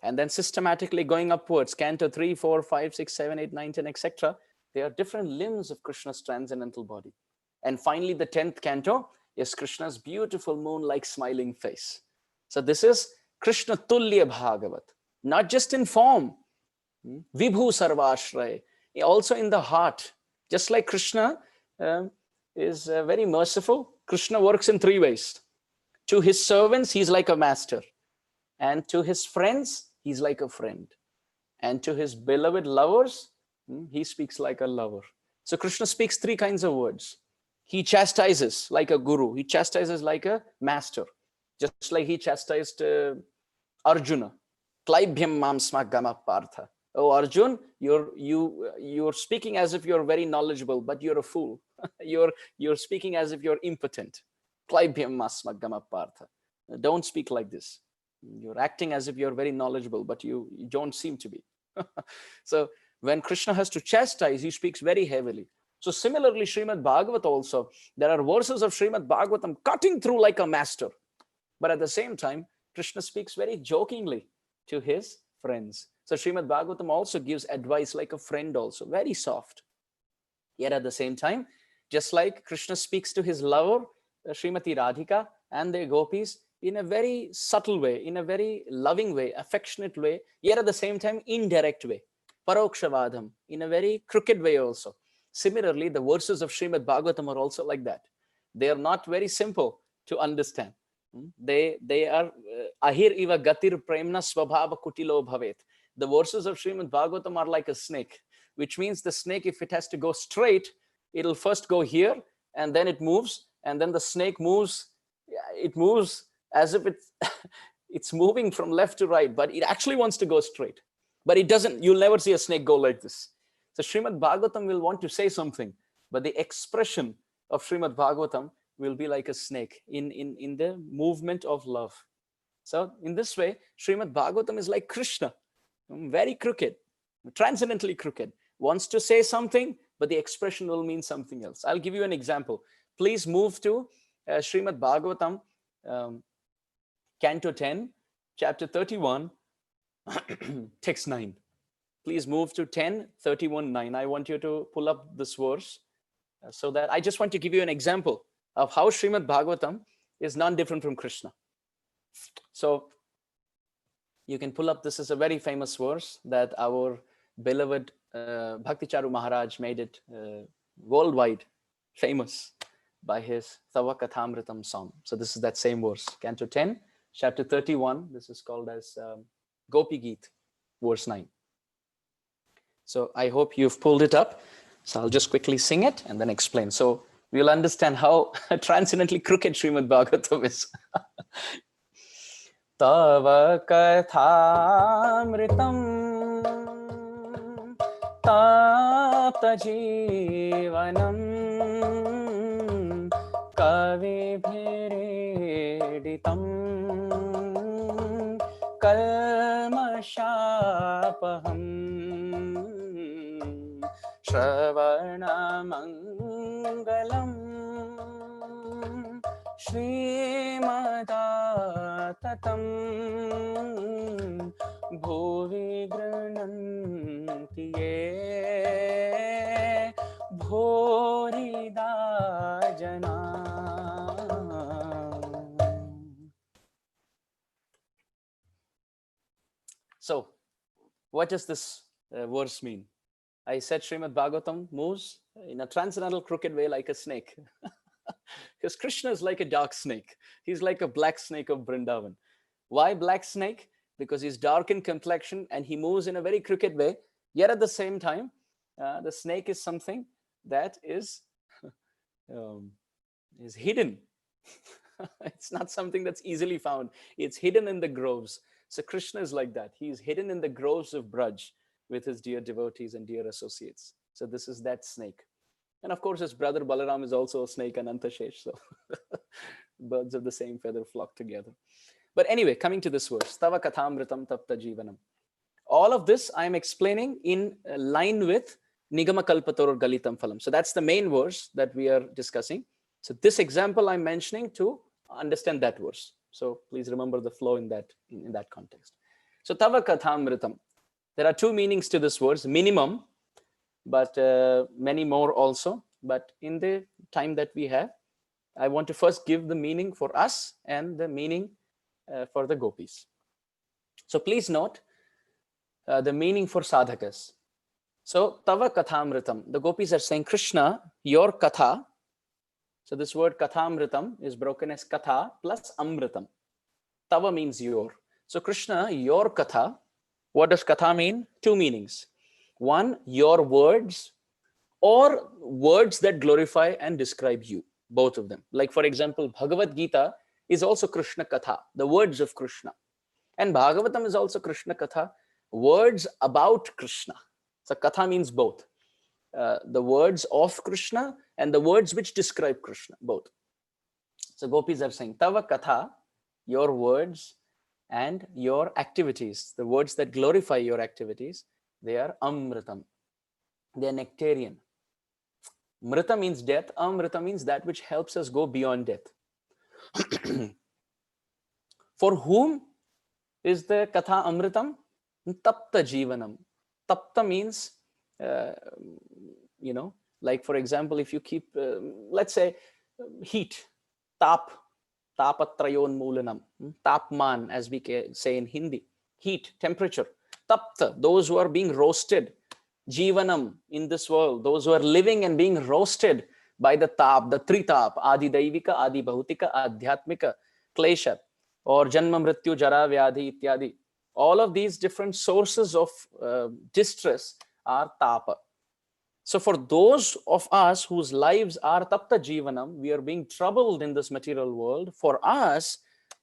And then systematically going upwards, canto 3, 4, 5, 6, 7, 8, 9, 10, etc. They are different limbs of Krishna's transcendental body. And finally, the 10th canto is Krishna's beautiful moon-like smiling face. So this is Krishna Tulya Bhagavat, not just in form, Vibhu Sarvashray, also in the heart. Just like Krishna is very merciful, Krishna works in three ways. To his servants, he's like a master. And to his friends, he's like a friend. And to his beloved lovers, he speaks like a lover. So Krishna speaks three kinds of words. He chastises like a guru. He chastises like a master. Just like he chastised Arjuna. Klaibhyam mam smagama partha. Oh, Arjun, you're speaking as if you're very knowledgeable, but you're a fool. You're speaking as if you're impotent. Klaibhyam mam smagama partha. Don't speak like this. You're acting as if you're very knowledgeable, but you don't seem to be. So when Krishna has to chastise, he speaks very heavily. So similarly, Srimad-Bhagavatam also, there are verses of Srimad-Bhagavatam cutting through like a master. But at the same time, Krishna speaks very jokingly to his friends. So Srimad-Bhagavatam also gives advice like a friend also, very soft. Yet at the same time, just like Krishna speaks to his lover, Srimati Radhika and their gopis, in a very subtle way, in a very loving way, affectionate way, yet at the same time, indirect way. Parokshavaadham, in a very crooked way also. Similarly, the verses of Srimad-Bhagavatam are also like that. They are not very simple to understand. They are ahir iva gatir premna swabhava kutilo bhavet. The verses of Srimad-Bhagavatam are like a snake, which means the snake, if it has to go straight, it'll first go here, and then it moves, and then the snake moves. It moves as if it's moving from left to right, but it actually wants to go straight. But it doesn't. You'll never see a snake go like this. So Srimad-Bhagavatam will want to say something, but the expression of Srimad-Bhagavatam will be like a snake in the movement of love. So in this way, Srimad-Bhagavatam is like Krishna, very crooked, transcendently crooked, wants to say something, but the expression will mean something else. I'll give you an example. Please move to Srimad-Bhagavatam, Canto 10, Chapter 31, Text 9. Please move to 10:31:9. I want you to pull up this verse so that I just want to give you an example of how Srimad-Bhagavatam is not different from Krishna. So you can pull up, this is a very famous verse that our beloved Bhakti Charu Maharaj made it worldwide famous by his Tava Kathamritam song. So this is that same verse, Canto 10, Chapter 31. This is called as Gopi Geet, verse 9. So I hope you've pulled it up. So I'll just quickly sing it and then explain. So we'll understand how transcendently crooked Srimad-Bhagavatam is. Tava kathamritam tapta jivanam kavibhiriditam kalmashapaham Shravanamangalam Srimad-Bhagavatam Bhuvi Grananti Ye Bhorida Jana. So, what does this verse mean? I said Srimad-Bhagavatam moves in a transcendental crooked way like a snake. Because Krishna is like a dark snake. He's like a black snake of Vrindavan. Why black snake? Because he's dark in complexion and he moves in a very crooked way. Yet at the same time, the snake is something that is hidden. It's not something that's easily found. It's hidden in the groves. So Krishna is like that. He's hidden in the groves of Braj with his dear devotees and dear associates. So this is that snake. And of course, his brother Balaram is also a snake, Anantashesh. So birds of the same feather flock together. But anyway, coming to this verse, Tava Kathamritam Tapta Jivanam. All of this I am explaining in line with Nigama kalpator galitam phalam. So that's the main verse that we are discussing. So this example I'm mentioning to understand that verse. So please remember the flow in that context. So tava kathamritam. There are two meanings to this verse, minimum, but many more also. But in the time that we have, I want to first give the meaning for us and the meaning for the gopis. So please note the meaning for sadhakas. So tava kathamritam, the gopis are saying, Krishna, your katha. So this word kathamritam is broken as katha plus amritam. Tava means your. So Krishna, your katha. What does katha mean? Two meanings. One, your words, or words that glorify and describe you. Both of them. Like for example, Bhagavad Gita is also Krishna katha, the words of Krishna. And Bhagavatam is also Krishna katha, words about Krishna. So katha means both. The words of Krishna and the words which describe Krishna, both. So gopis are saying, Tava katha, your words and your activities, the words that glorify your activities, they are amritam. They are nectarian. Mrita means death. Amrita means that which helps us go beyond death. For whom is the katha amritam? Tapta jivanam. Tapta means, like for example, if you keep, let's say, heat, tapatrayon mulanam, tapman, as we say in Hindi, heat, temperature. Tapta, those who are being roasted. Jivanam, in this world, those who are living and being roasted by the tap, the three tap, adi daivika, adi bhautika, adhyatmika, klesha, or janma mrityu, jara, vyadhi, ityadi. All of these different sources of distress are tapa. So for those of us whose lives are tapta jivanam, we are being troubled in this material world. For us,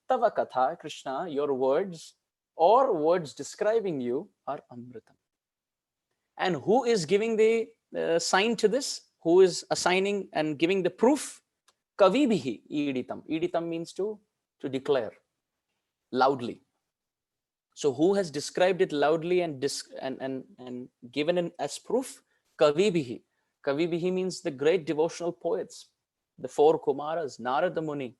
tava katha, Krishna, your words or words describing you are amritam. And who is giving the sign to this? Who is assigning and giving the proof? Kavibihi iditam. Iditam means to declare loudly. So who has described it loudly and given it as proof? Kavibihi. Kavibihi means the great devotional poets, the four Kumaras, Narada Muni,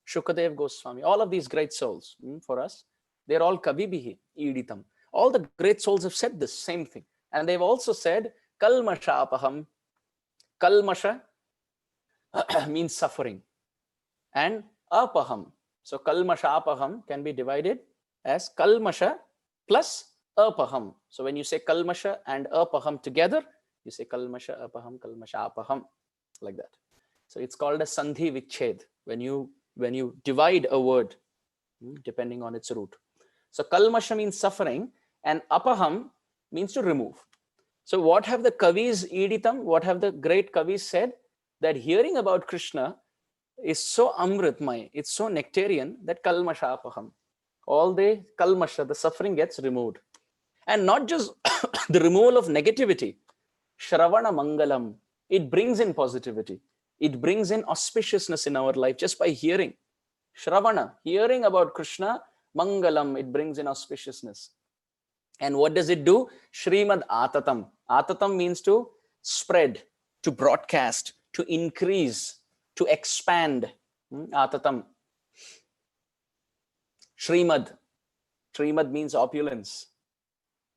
Shukadev Goswami, all of these great souls for us, they're all Kavibihi iditam. All the great souls have said this same thing. And they've also said, kalmasha apaham. Kalmasha means suffering. And apaham. So kalmasha apaham can be divided as kalmasha plus apaham. So when you say kalmasha and apaham together, you say kalmasha apaham, like that. So it's called a sandhi vichhed when you divide a word depending on its root. So kalmasha means suffering and apaham means to remove. So what have the kavis iditam, what have the great kavis said? That hearing about Krishna is so amritmay, it's so nectarian that kalmasha apaham. All the kalmasha, the suffering gets removed. And not just the removal of negativity. Shravana mangalam, it brings in positivity. It brings in auspiciousness in our life just by hearing. Shravana, hearing about Krishna, mangalam, it brings in auspiciousness. And what does it do? Srimad-Bhagavatam. Atatam means to spread, to broadcast, to increase, to expand. Atatam. Srimad. Srimad means opulence.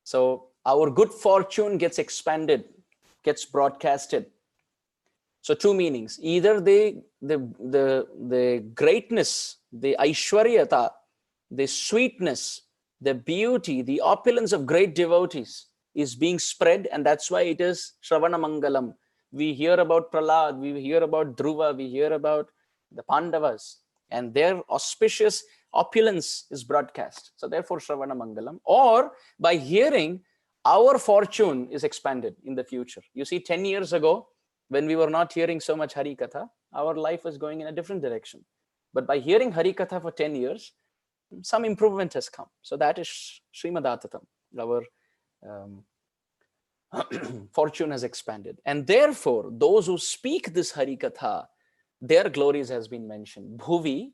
So our good fortune gets expanded, gets broadcasted. So two meanings. Either the greatness, the aishwaryata, the sweetness, the beauty, the opulence of great devotees is being spread, and that's why it is Shravana Mangalam. We hear about Prahlad, we hear about Dhruva, we hear about the Pandavas, and their auspicious opulence is broadcast. So therefore Shravana Mangalam. Or by hearing, our fortune is expanded in the future. You see, 10 years ago, when we were not hearing so much Hari Katha, our life was going in a different direction. But by hearing Hari Katha for 10 years, some improvement has come. So that is Srimad-Bhagavatam. Our fortune has expanded. And therefore, those who speak this Hari Katha, their glories has been mentioned. Bhuvi,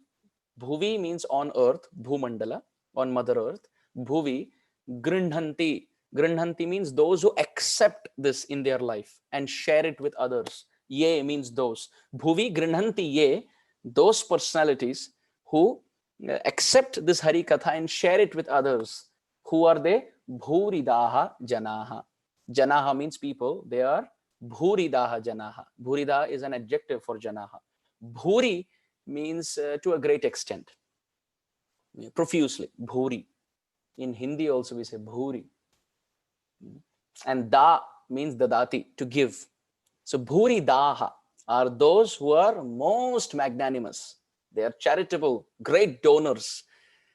Bhuvi means on earth, Bhumandala, on Mother Earth. Bhuvi, Grindhanti, Grinhanti means those who accept this in their life and share it with others. Ye means those. Bhuvi Grinhanti ye, those personalities who accept this Hari Katha and share it with others. Who are they? Bhuridaha Janaha. Janaha means people. They are Bhuridaha Janaha. Bhuridaha is an adjective for Janaha. Bhuri means to a great extent, profusely. Bhuri. In Hindi also we say Bhuri. And Da means Dadati, to give. So Bhuri Daha are those who are most magnanimous. They are charitable, great donors.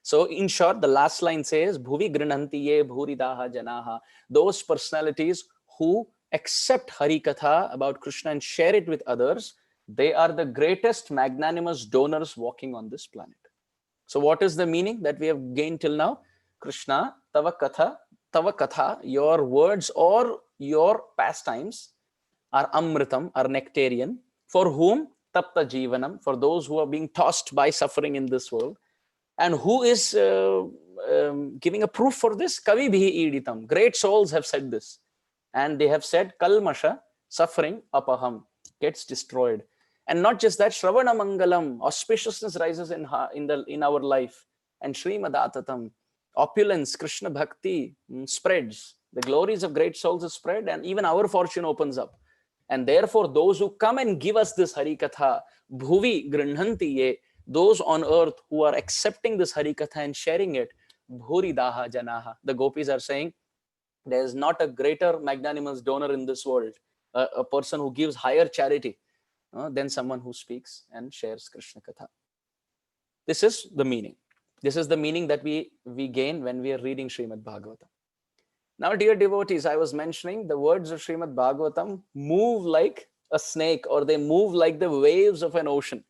So in short, the last line says, Bhuvi Grinhanti ye Bhuri Daha Janaha. Those personalities who accept Hari Katha about Krishna and share it with others, they are the greatest magnanimous donors walking on this planet. So what is the meaning that we have gained till now? Krishna, Tava Katha, your words or your pastimes are Amritam, are nectarian. For whom? Tapta Jivanam, for those who are being tossed by suffering in this world. And who is giving a proof for this? Kavi Bhi Iditam. Great souls have said this. And they have said, Kalmasha, suffering, apaham, gets destroyed. And not just that, Shravana Mangalam, auspiciousness rises in our life. And Srimad-Bhagavatam, opulence, Krishna Bhakti spreads. The glories of great souls is spread, and even our fortune opens up. And therefore, those who come and give us this Hari Katha, Bhuvi Grinhanti ye, those on earth who are accepting this Hari Katha and sharing it, Bhuri Daha Janaha. The gopis are saying, there is not a greater magnanimous donor in this world, a person who gives higher charity than someone who speaks and shares Krishna Katha. This is the meaning. This is the meaning that we gain when we are reading Srimad-Bhagavatam. Now, dear devotees, I was mentioning the words of Srimad-Bhagavatam move like a snake, or they move like the waves of an ocean.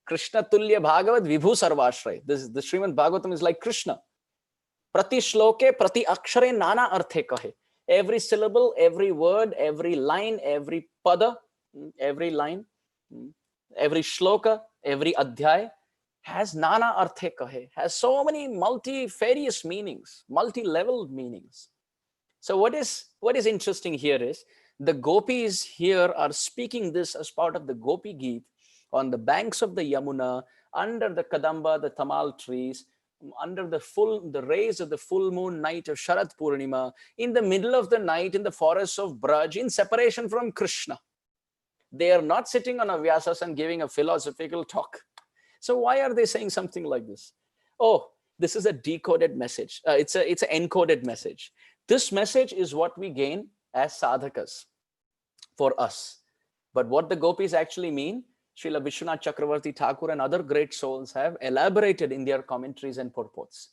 Krishna Tulya Bhagavat Vibhu Sarvashray. The Srimad-Bhagavatam is like Krishna. Prati shloke, prati akshare, nana arthe kahe. Every syllable, every word, every line, every pada, every line, every shloka, every adhyay has nana arthe kahe, has so many multifarious meanings, multi-level meanings. So what is interesting here is the gopis here are speaking this as part of the Gopi Geet on the banks of the Yamuna, under the Kadamba, the Tamal trees, under the rays of the full moon night of Sharad Purnima, in the middle of the night in the forests of Braj, in separation from Krishna. They are not sitting on a Vyasas and giving a philosophical talk. So why are they saying something like this? Oh, this is a decoded message. It's an encoded message. This message is what we gain as sadhakas for us. But what the gopis actually mean, Srila Vishwanath Chakravarti Thakur and other great souls have elaborated in their commentaries and purports.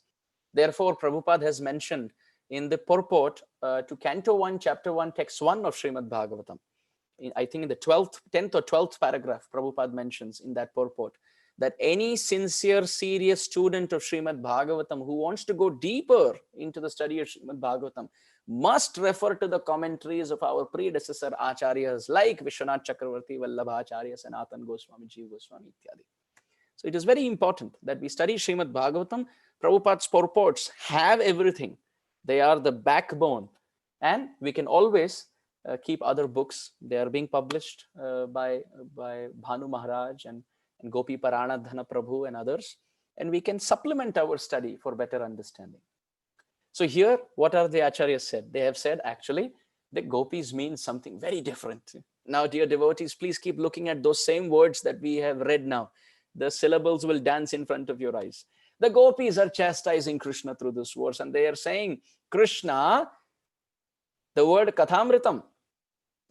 Therefore, Prabhupada has mentioned in the purport to Canto 1, Chapter 1, Text 1 of Srimad-Bhagavatam, I think in the 10th or 12th paragraph, Prabhupada mentions in that purport that any sincere, serious student of Srimad-Bhagavatam who wants to go deeper into the study of Srimad-Bhagavatam must refer to the commentaries of our predecessor acharyas like Vishwanath Chakravarti, Vallabhacharya, Sanatan Goswami, Jeev Goswami, ityadi. So it is very important that we study Srimad-Bhagavatam. Prabhupada's purports have everything. They are the backbone, and we can always keep other books. They are being published by Bhanu Maharaj and Gopi Parana Dhana Prabhu and others, and we can supplement our study for better understanding. So here, what are the acharyas said? They have said actually the gopis mean something very different. Now, dear devotees, please keep looking at those same words that we have read now. The syllables will dance in front of your eyes. The gopis are chastising Krishna through this verse, and they are saying, Krishna, the word Kathamritam,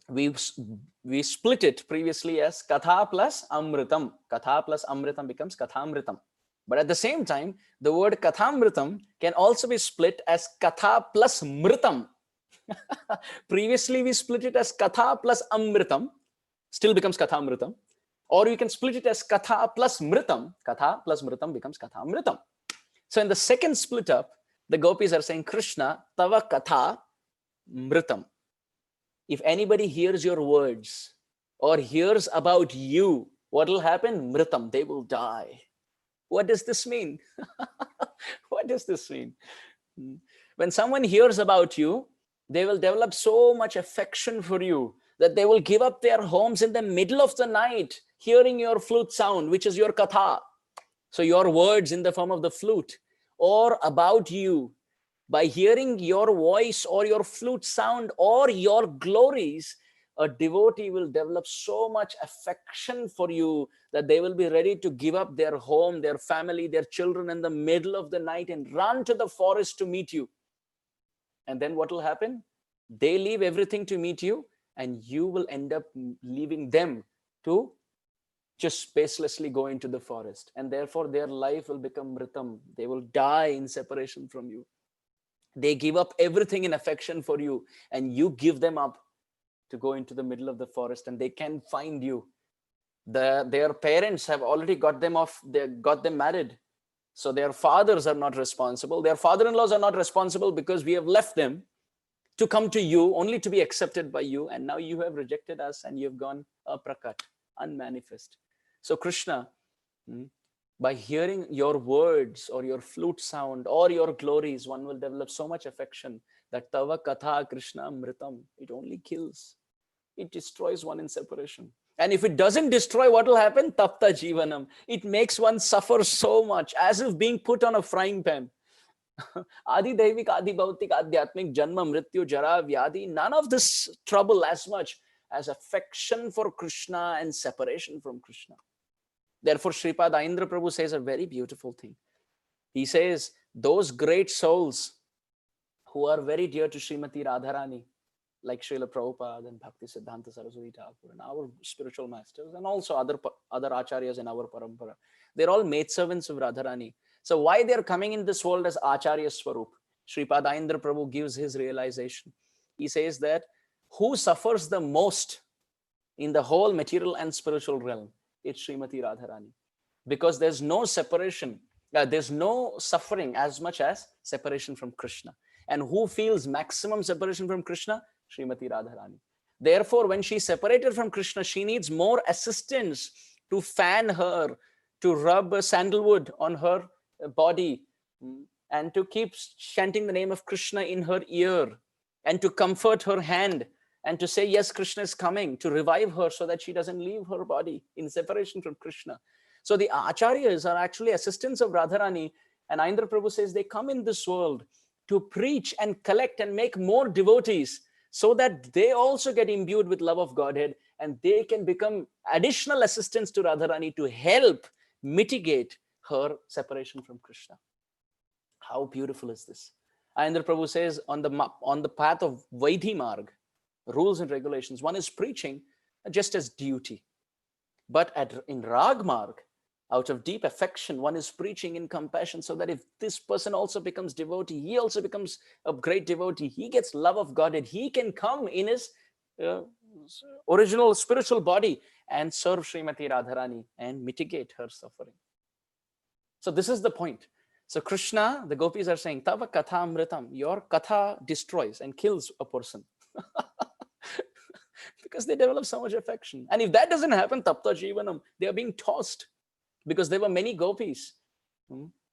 we split it previously as Katha plus Amritam. Katha plus Amritam becomes Kathamritam. But at the same time, the word Kathamritam can also be split as Katha plus Mritam. Previously, we split it as Katha plus Amritam, still becomes Kathamritam. Or you can split it as Katha plus Mritam. Katha plus Mritam becomes Kathamritam. So in the second split up, the gopis are saying, Krishna, Tava Katha Mritam. If anybody hears your words or hears about you, what will happen? Mritam, they will die. What does this mean? What does this mean? When someone hears about you, they will develop so much affection for you that they will give up their homes in the middle of the night, hearing your flute sound, which is your katha. So your words in the form of the flute, or about you. By hearing your voice or your flute sound or your glories, a devotee will develop so much affection for you that they will be ready to give up their home, their family, their children in the middle of the night and run to the forest to meet you. And then what will happen? They leave everything to meet you, and you will end up leaving them to just spacelessly go into the forest. And therefore their life will become mritam. They will die in separation from you. They give up everything in affection for you, and you give them up to go into the middle of the forest, and they can find you. Their parents have already got them off, they got them married. So their fathers are not responsible. Their father-in-laws are not responsible because we have left them to come to you, only to be accepted by you. And now you have rejected us and you've gone aprakat, unmanifest. So Krishna, by hearing your words or your flute sound or your glories, one will develop so much affection that tava katha Krishna mritam, it only kills. It destroys one in separation. And if it doesn't destroy, what will happen? Tapta jivanam. It makes one suffer so much, as if being put on a frying pan. Adi Devik, Adi Bhautik, Adhyatmik, Janma, Mrityu, Jara, Vyadi, none of this trouble as much as affection for Krishna and separation from Krishna. Therefore, Sripad Indra Prabhu says a very beautiful thing. He says, those great souls who are very dear to Srimati Radharani, like Srila Prabhupada and Bhakti Siddhanta Saraswati Thakur and our spiritual masters and also other acharyas in our parampara, they're all maidservants of Radharani. So why they're coming in this world as Acharya Swarup? Sripad Indra Prabhu gives his realization. He says that who suffers the most in the whole material and spiritual realm? It's Srimati Radharani. Because there's no separation, there's no suffering as much as separation from Krishna. And who feels maximum separation from Krishna? Srimati Radharani. Therefore, when she's separated from Krishna, she needs more assistance to fan her, to rub sandalwood on her body, and to keep chanting the name of Krishna in her ear, and to comfort her hand, and to say, yes, Krishna is coming, to revive her so that she doesn't leave her body in separation from Krishna. So the acharyas are actually assistants of Radharani, and Indra Prabhu says they come in this world to preach and collect and make more devotees so that they also get imbued with love of Godhead and they can become additional assistants to Radharani to help mitigate her separation from Krishna. How beautiful is this? Indra Prabhu says on the path of Vaidhi Marg, rules and regulations, one is preaching just as duty. But in Rag Marg, out of deep affection, one is preaching in compassion so that if this person also becomes devotee, he also becomes a great devotee, he gets love of Godhead, he can come in his original spiritual body and serve Srimati Radharani and mitigate her suffering. So this is the point. So Krishna, the gopis are saying, Tava katha amritam, your katha destroys and kills a person. Because they develop so much affection. And if that doesn't happen, tapta jivanam, they are being tossed. Because there were many gopis.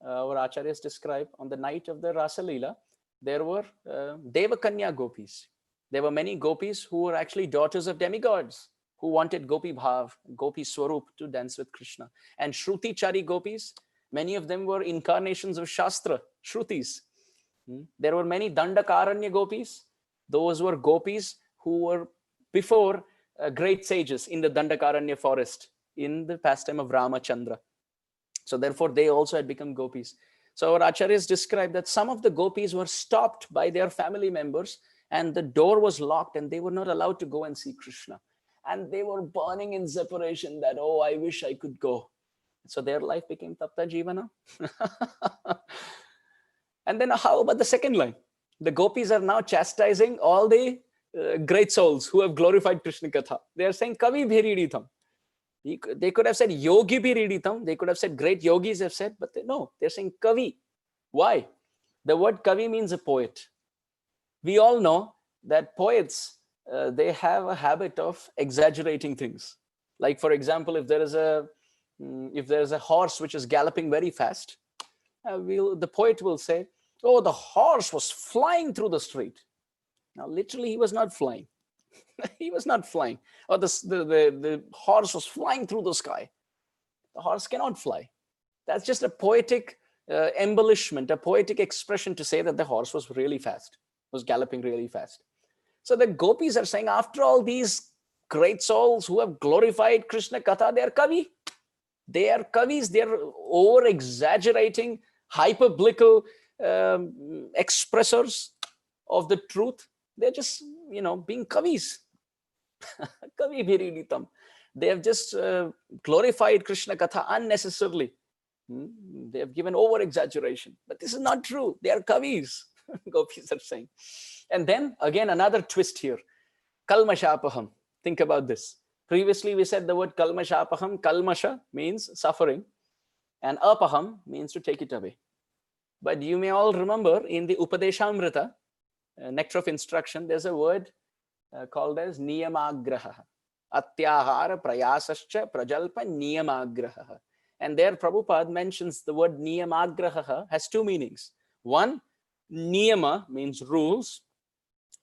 Our acharyas describe on the night of the Rasa Leela, there were Devakanya gopis. There were many gopis who were actually daughters of demigods who wanted Gopi Bhav, Gopi Swarup to dance with Krishna. And Shruti Chari gopis, many of them were incarnations of Shastra, Shrutis. There were many Dandakaranya gopis. Those were gopis who were before great sages in the Dandakaranya forest in the pastime of Ramachandra. So therefore, they also had become gopis. So our acharyas describe that some of the gopis were stopped by their family members and the door was locked and they were not allowed to go and see Krishna. And they were burning in separation that, oh, I wish I could go. So their life became tapta jivana. And then how about the second line? The gopis are now chastising all the great souls who have glorified Krishna Katha. They are saying, Kavi bhiriditam. They could have said yogi bhiriditam. They could have said great yogis have said, but no, they're saying Kavi. Why? The word Kavi means a poet. We all know that poets, they have a habit of exaggerating things. Like, for example, if there is a horse which is galloping very fast, the poet will say, Oh, the horse was flying through the street. Now, literally, he was not flying. He was not flying. Or the horse was flying through the sky. The horse cannot fly. That's just a poetic embellishment, a poetic expression to say that the horse was really fast, was galloping really fast. So the gopis are saying, after all these great souls who have glorified Krishna Katha, they are kavi. They are kavis. They are over-exaggerating, hyperbolical expressors of the truth. They're just, being kavis. Kavi Bhiriditam. They have just glorified Krishna Katha unnecessarily. They have given over-exaggeration. But this is not true. They are kavis, gopis are saying. And then, again, another twist here. Kalmashapaham. Think about this. Previously, we said the word kalmashapaham. Kalmasha means suffering. And apaham means to take it away. But you may all remember in the Upadeshamrita, nectar of instruction, there's a word called as niyamagraha. Atyahara prayasascha prajalpa niyamagraha. And there Prabhupada mentions the word niyamagraha has two meanings. One, niyama means rules,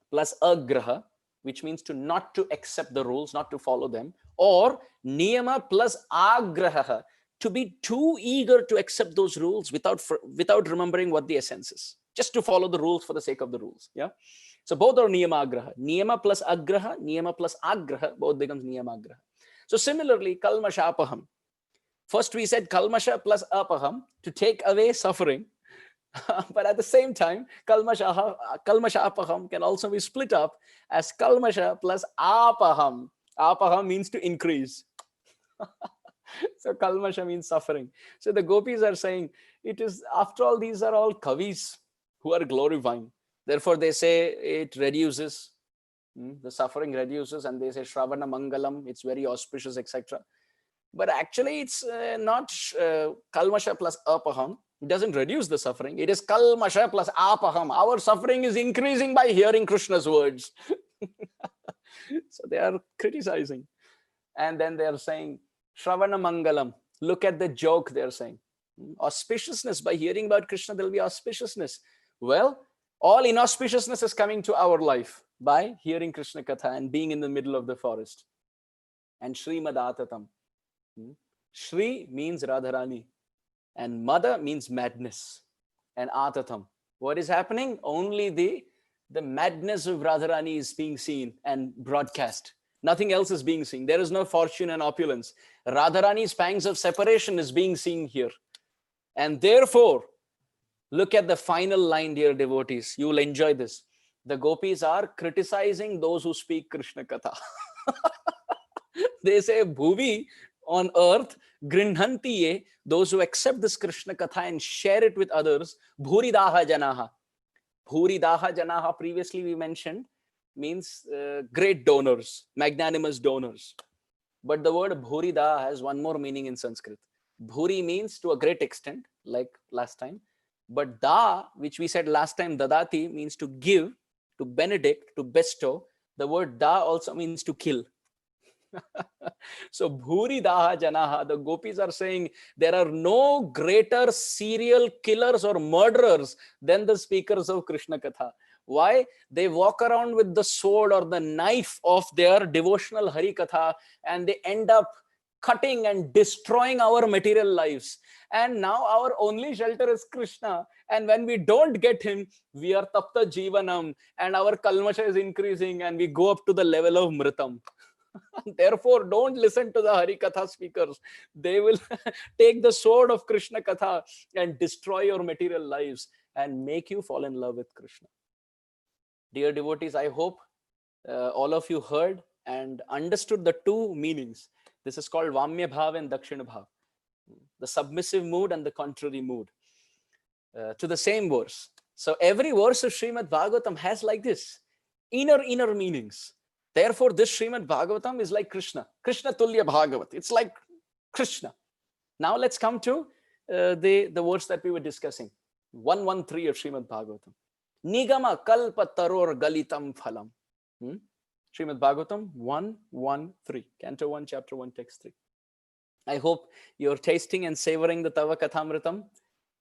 plus agraha, which means not to accept the rules, not to follow them, or niyama plus agraha, to be too eager to accept those rules without remembering what the essence is, just to follow the rules for the sake of the rules. Yeah. So both are niyama agraha. Niyama plus agraha, both becomes niyama agraha. So similarly, kalmashapaham. First we said kalmasha plus apaham, to take away suffering. But at the same time, kalmasha apaham can also be split up as kalmasha plus apaham. Apaham means to increase. So kalmasha means suffering. So the gopis are saying, it is, after all, these are all kavis who are glorifying. Therefore, they say it reduces, the suffering reduces, and they say Shravana Mangalam, it's very auspicious, etc. But actually, it's not kalmasha plus apaham. It doesn't reduce the suffering. It is kalmasha plus apaham. Our suffering is increasing by hearing Krishna's words. So they are criticizing. And then they are saying, Shravana Mangalam. Look at the joke, they are saying. Auspiciousness. By hearing about Krishna, there will be auspiciousness. Well, all inauspiciousness is coming to our life by hearing Krishna Katha and being in the middle of the forest. And Srimad-Atatam. Shri means Radharani. And Mada means madness. And Atatam. What is happening? Only the madness of Radharani is being seen and broadcast. Nothing else is being seen. There is no fortune and opulence. Radharani's pangs of separation is being seen here. And therefore, look at the final line, dear devotees. You will enjoy this. The gopis are criticizing those who speak Krishna Katha. They say, Bhuvi, on earth, grinhanti ye, those who accept this Krishna Katha and share it with others, bhuridaha janaha. Bhuridaha janaha, previously we mentioned, means great donors, magnanimous donors. But the word bhurida has one more meaning in Sanskrit. Bhuri means to a great extent, like last time. But da, which we said last time, dadati, means to give, to benedict, to bestow. The word da also means to kill. So bhuri daha janaha, the gopis are saying there are no greater serial killers or murderers than the speakers of Krishna Katha. Why? They walk around with the sword or the knife of their devotional Hari Katha, and they end up cutting and destroying our material lives. And now our only shelter is Krishna. And when we don't get him, we are tapta jivanam, and our kalmasha is increasing, and we go up to the level of mritam. Therefore, don't listen to the Hari Katha speakers. They will take the sword of Krishna Katha and destroy your material lives and make you fall in love with Krishna. Dear devotees, I hope all of you heard and understood the two meanings. This is called Vamya Bhav and Dakshina Bhav, the submissive mood and the contrary mood to the same verse. So every verse of Srimad-Bhagavatam has like this, inner meanings. Therefore, this Srimad-Bhagavatam is like Krishna. Krishna Tulya Bhagavat. It's like Krishna. Now let's come to the words that we were discussing. 113 of Srimad-Bhagavatam. Nigama kalpa taror galitam phalam. Srimad-Bhagavatam 113. Canto 1, Chapter 1, Text 3. I hope you're tasting and savoring the Tava Kathamritam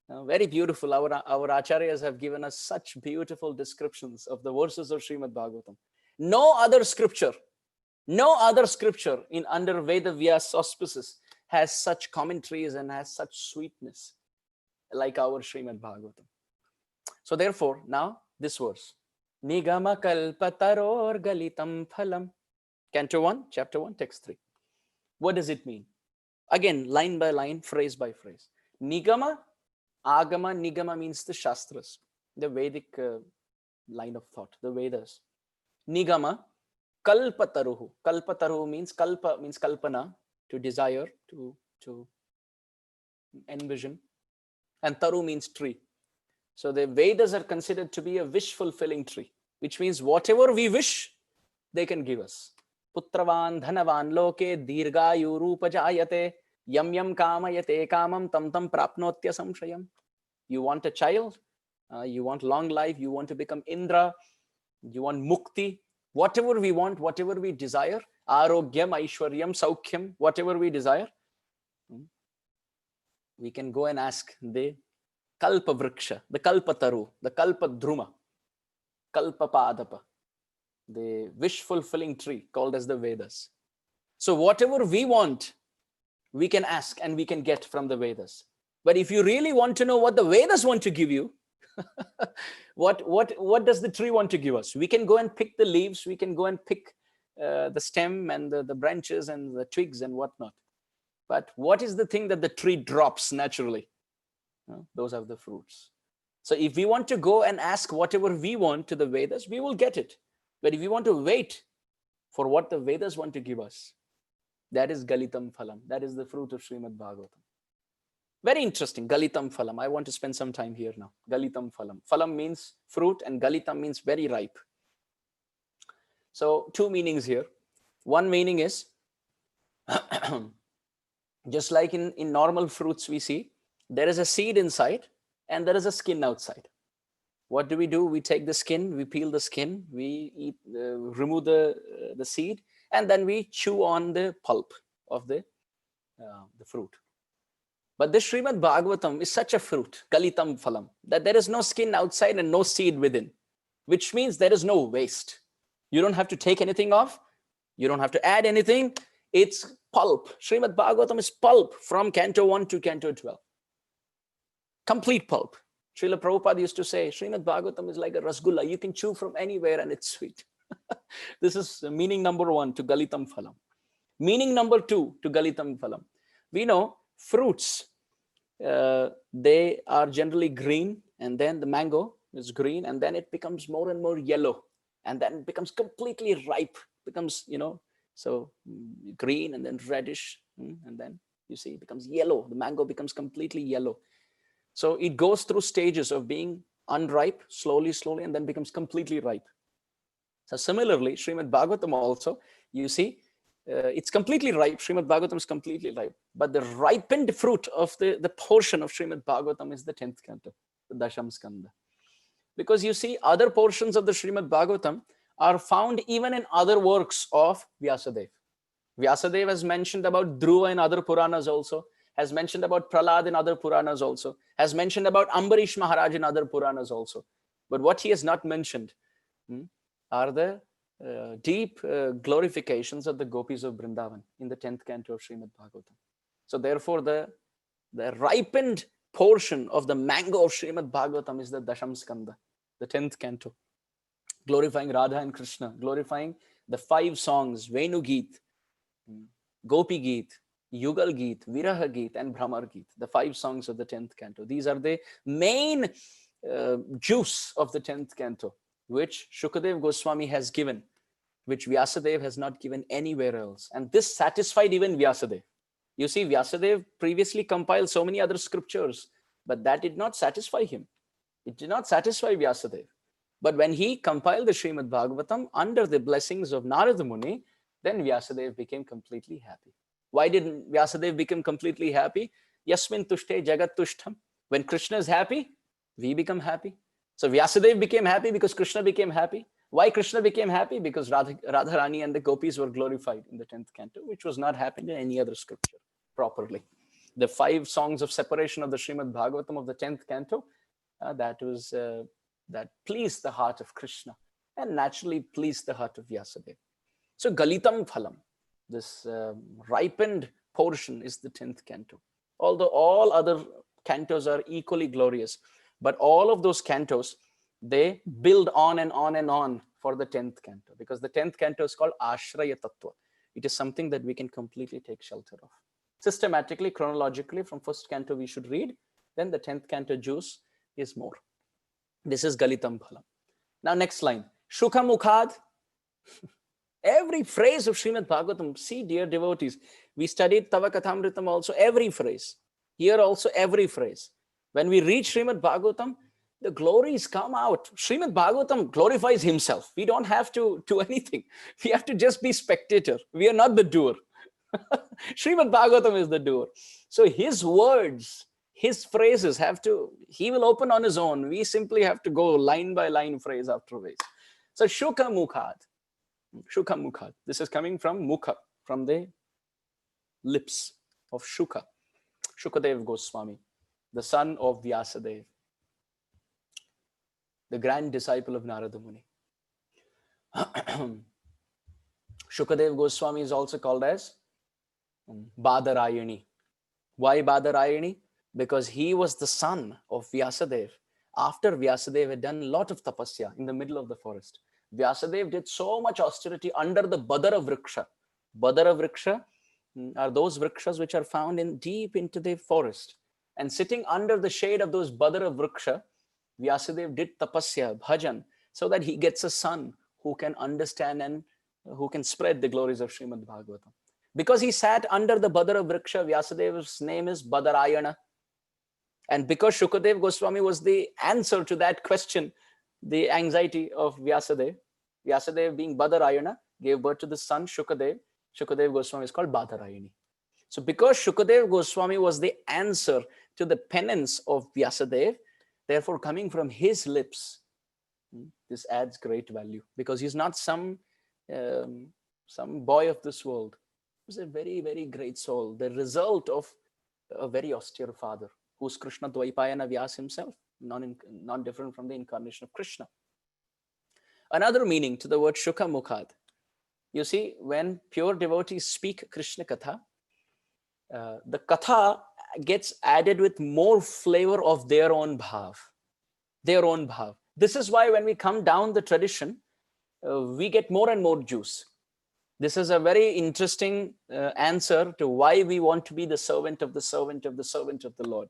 Very beautiful. Our acharyas have given us such beautiful descriptions of the verses of Srimad-Bhagavatam. No other scripture in under Veda Vyas auspices has such commentaries and has such sweetness like our Srimad-Bhagavatam. So therefore, now this verse. Nigama kalpataror galitam phalam. Canto 1, chapter 1, text 3. What does it mean? Again, line by line, phrase by phrase. Nigama, agama, nigama means the Shastras, the Vedic line of thought, the Vedas. Nigama, kalpataruhu. Kalpataruhu means kalpa, means kalpana, to desire, to envision. And taru means tree. So the Vedas are considered to be a wish-fulfilling tree, which means whatever we wish, they can give us. Putravan dhanavan loke dirgayu rupa jayate yam yam kamayate kamam tam tam prapnotya samshayam. You want a child, you want long life, you want to become Indra, you want mukti, whatever we want, whatever we desire, arogyam, aishwaryam, saukhyam, whatever we desire, we can go and ask the kalpa vriksha, the kalpataru, the kalpa dhruma, kalpa padapa, the wish-fulfilling tree called as the Vedas. So whatever we want, we can ask and we can get from the Vedas. But if you really want to know what the Vedas want to give you, what does the tree want to give us? We can go and pick the leaves, we can go and pick the stem and the branches and the twigs and whatnot. But what is the thing that the tree drops naturally? Those are the fruits. So if we want to go and ask whatever we want to the Vedas, we will get it. But if we want to wait for what the Vedas want to give us, that is Galitam Phalam. That is the fruit of Srimad-Bhagavatam. Very interesting, Galitam Phalam. I want to spend some time here now. Galitam Phalam. Phalam means fruit and Galitam means very ripe. So two meanings here. One meaning is, just like in normal fruits we see, there is a seed inside and there is a skin outside. What do? We take the skin, we peel the skin, we eat, remove the seed, and then we chew on the pulp of the fruit. But this Srimad-Bhagavatam is such a fruit, Galitam Phalam, that there is no skin outside and no seed within, which means there is no waste. You don't have to take anything off. You don't have to add anything. It's pulp. Srimad-Bhagavatam is pulp from Canto 1 to Canto 12. Complete pulp. Srila Prabhupada used to say, Srimad-Bhagavatam is like a rasgulla. You can chew from anywhere and it's sweet. This is meaning number 1 to Galitam Phalam. Meaning number 2 to Galitam Phalam. We know fruits, they are generally green, and then the mango is green, and then it becomes more and more yellow, and then it becomes completely ripe, becomes, so green and then reddish, and then you see it becomes yellow. The mango becomes completely yellow. So it goes through stages of being unripe, slowly, and then becomes completely ripe. So similarly, Srimad-Bhagavatam also, you see, it's completely ripe. Srimad-Bhagavatam is completely ripe. But the ripened fruit of the portion of Srimad-Bhagavatam is the 10th canto, the Dasham Skanda. Because you see, other portions of the Srimad-Bhagavatam are found even in other works of Vyasadeva. Vyasadeva has mentioned about Dhruva in other Puranas also, has mentioned about Prahlad in other Puranas also, has mentioned about Ambarish Maharaj in other Puranas also. But what he has not mentioned are the deep glorifications of the gopis of Vrindavan in the 10th canto of Srimad-Bhagavatam. So therefore, the ripened portion of the mango of Srimad-Bhagavatam is the Dasham Skanda, the 10th canto, glorifying Radha and Krishna, glorifying the 5 songs, Venu Geet, Gopi Geet, Yugal Geet, Viraha Geet, and Bhramar Geet, the 5 songs of the 10th canto. These are the main juice of the 10th canto, which Shukadev Goswami has given, which Vyasadeva has not given anywhere else. And this satisfied even Vyasadeva. You see, Vyasadeva previously compiled so many other scriptures, but that did not satisfy him. It did not satisfy Vyasadeva. But when he compiled the Srimad-Bhagavatam under the blessings of Narada Muni, then Vyasadeva became completely happy. Why did Vyasadeva become completely happy? Yasmin tushte jagat tushtam. When Krishna is happy, we become happy. So Vyasadeva became happy because Krishna became happy. Why Krishna became happy? Because Radharani and the gopis were glorified in the 10th canto, which was not happened in any other scripture properly. The 5 songs of separation of the Srimad-Bhagavatam of the 10th canto, that pleased the heart of Krishna and naturally pleased the heart of Vyasadeva. So Galitam Phalam, this ripened portion, is the 10th canto. Although all other cantos are equally glorious, but all of those cantos, they build on and on and on for the 10th canto, because the 10th canto is called Ashraya Tattva. It is something that we can completely take shelter of. Systematically, chronologically, from first canto we should read, then the 10th canto juice is more. This is Galitam Phalam. Now next line, Shukha Mukhad. Every phrase of Srimad-Bhagavatam, see dear devotees, we studied Tava Kathamritam also, every phrase. Here also every phrase. When we read Srimad-Bhagavatam, the glories come out. Srimad-Bhagavatam glorifies himself. We don't have to do anything. We have to just be spectator. We are not the doer. Srimad-Bhagavatam is the doer. So his words, his phrases he will open on his own. We simply have to go line by line, phrase after phrase. So Shukha Mukhad. Shukha Mukhad. This is coming from Mukha, from the lips of Shukha. Shukadev Goswami, the son of Vyasadeva, the grand disciple of Narada Muni. Shukadev Goswami is also called as Badarayani. Why Badarayani? Because he was the son of Vyasadeva. After Vyasadeva had done a lot of tapasya in the middle of the forest, Vyasadeva did so much austerity under the Badara Vriksha. Badara Vriksha are those vrikshas which are found in deep into the forest. And sitting under the shade of those Badara Vriksha, Vyasadeva did tapasya, bhajan, so that he gets a son who can understand and who can spread the glories of Srimad-Bhagavatam. Because he sat under the Badara Vriksha, Vyasadeva's name is Badarayana. And because Shukadev Goswami was the answer to that question, the anxiety of Vyasadeva, Vyasadeva being Badarayana, gave birth to the son Shukadev. Shukadev Goswami is called Badarayani. So because Shukadev Goswami was the answer to the penance of Vyasadeva, therefore coming from his lips, this adds great value, because he's not some boy of this world. He's a very, very great soul, the result of a very austere father, who's Krishna Dvaipayana Vyas himself, non different from the incarnation of Krishna. Another meaning to the word Shukha Mukhad. You see, when pure devotees speak Krishna Katha, the Katha gets added with more flavor of their own bhav. Their own bhav. This is why when we come down the tradition, we get more and more juice. This is a very interesting answer to why we want to be the servant of the servant of the servant of the Lord.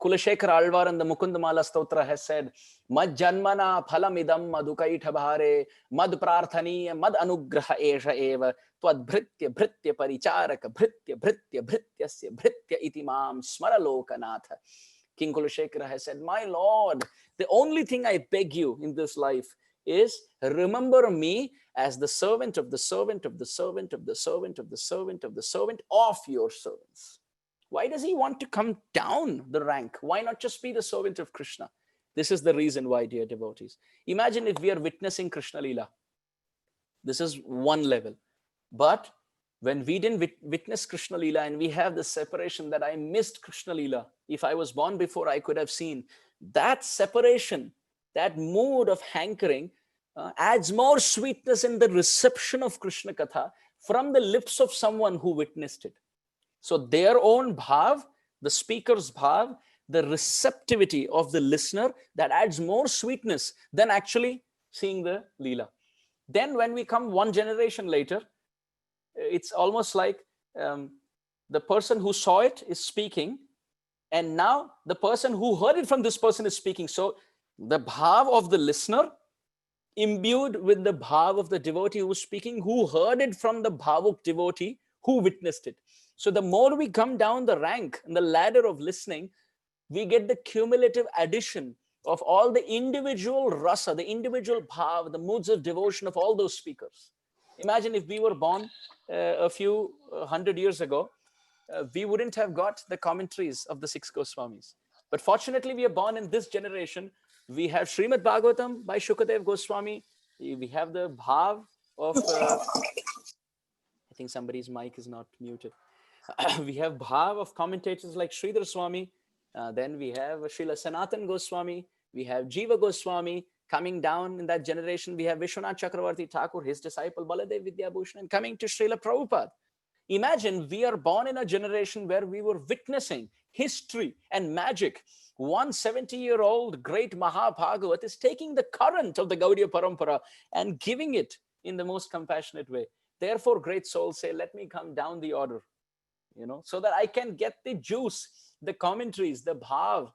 Kulashekar Alvar in the Mukundamala Stotra has said, Mad Janmana Phalamidam Madhukaitha Bhare, Mad Prarthani, Mad Anugraha Esha Eva, Twad Bhritya Bhritya Paricharaka, Bhritya Bhritya Bhrityasya Bhritya Itimam Smaralokanatha. King Kulashekara has said, my Lord, the only thing I beg you in this life is remember me as the servant of the servant of the servant of the servant of the servant of the servant of your servants. Why does he want to come down the rank? Why not just be the servant of Krishna? This is the reason why, dear devotees. Imagine if we are witnessing Krishna Leela. This is one level. But when we didn't witness Krishna Leela and we have the separation that I missed Krishna Leela, if I was born before, I could have seen. That separation, that mood of hankering adds more sweetness in the reception of Krishna Katha from the lips of someone who witnessed it. So their own bhav, the speaker's bhav, the receptivity of the listener, that adds more sweetness than actually seeing the Leela. Then when we come one generation later, it's almost like the person who saw it is speaking, and now the person who heard it from this person is speaking. So the bhav of the listener imbued with the bhav of the devotee who is speaking, who heard it from the bhavuk devotee who witnessed it. So the more we come down the rank and the ladder of listening, we get the cumulative addition of all the individual rasa, the individual bhav, the moods of devotion of all those speakers. Imagine if we were born a few hundred years ago, we wouldn't have got the commentaries of the 6 Goswamis. But fortunately, we are born in this generation. We have Srimad-Bhagavatam by Shukadev Goswami. We have the bhav of... I think somebody's mic is not muted. We have bhav of commentators like Sridhar Swami. Then we have Srila Sanatan Goswami. We have Jiva Goswami. Coming down in that generation, we have Vishwanath Chakravarti Thakur, his disciple Baladev Vidyabhushan, and coming to Srila Prabhupada. Imagine we are born in a generation where we were witnessing history and magic. 170-year-old great Mahabhagavat is taking the current of the Gaudiya Parampara and giving it in the most compassionate way. Therefore, great souls say, let me come down the order, so that I can get the juice, the commentaries, the bhav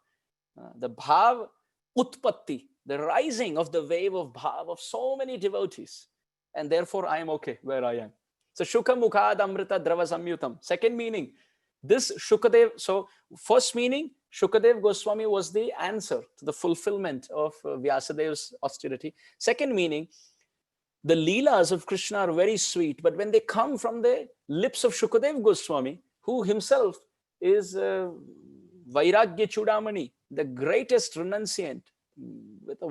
utpatti, the rising of the wave of bhav of so many devotees. And therefore, I am okay where I am. So, Shuka Mukhad Amrita Drava Samyutam. Second meaning, this Shukadev. So, first meaning, Shukadev Goswami was the answer to the fulfillment of Vyasadev's austerity. Second meaning, the Leelas of Krishna are very sweet, but when they come from the lips of Shukadev Goswami, who himself is Vairagya Chudamani, the greatest renunciant, with a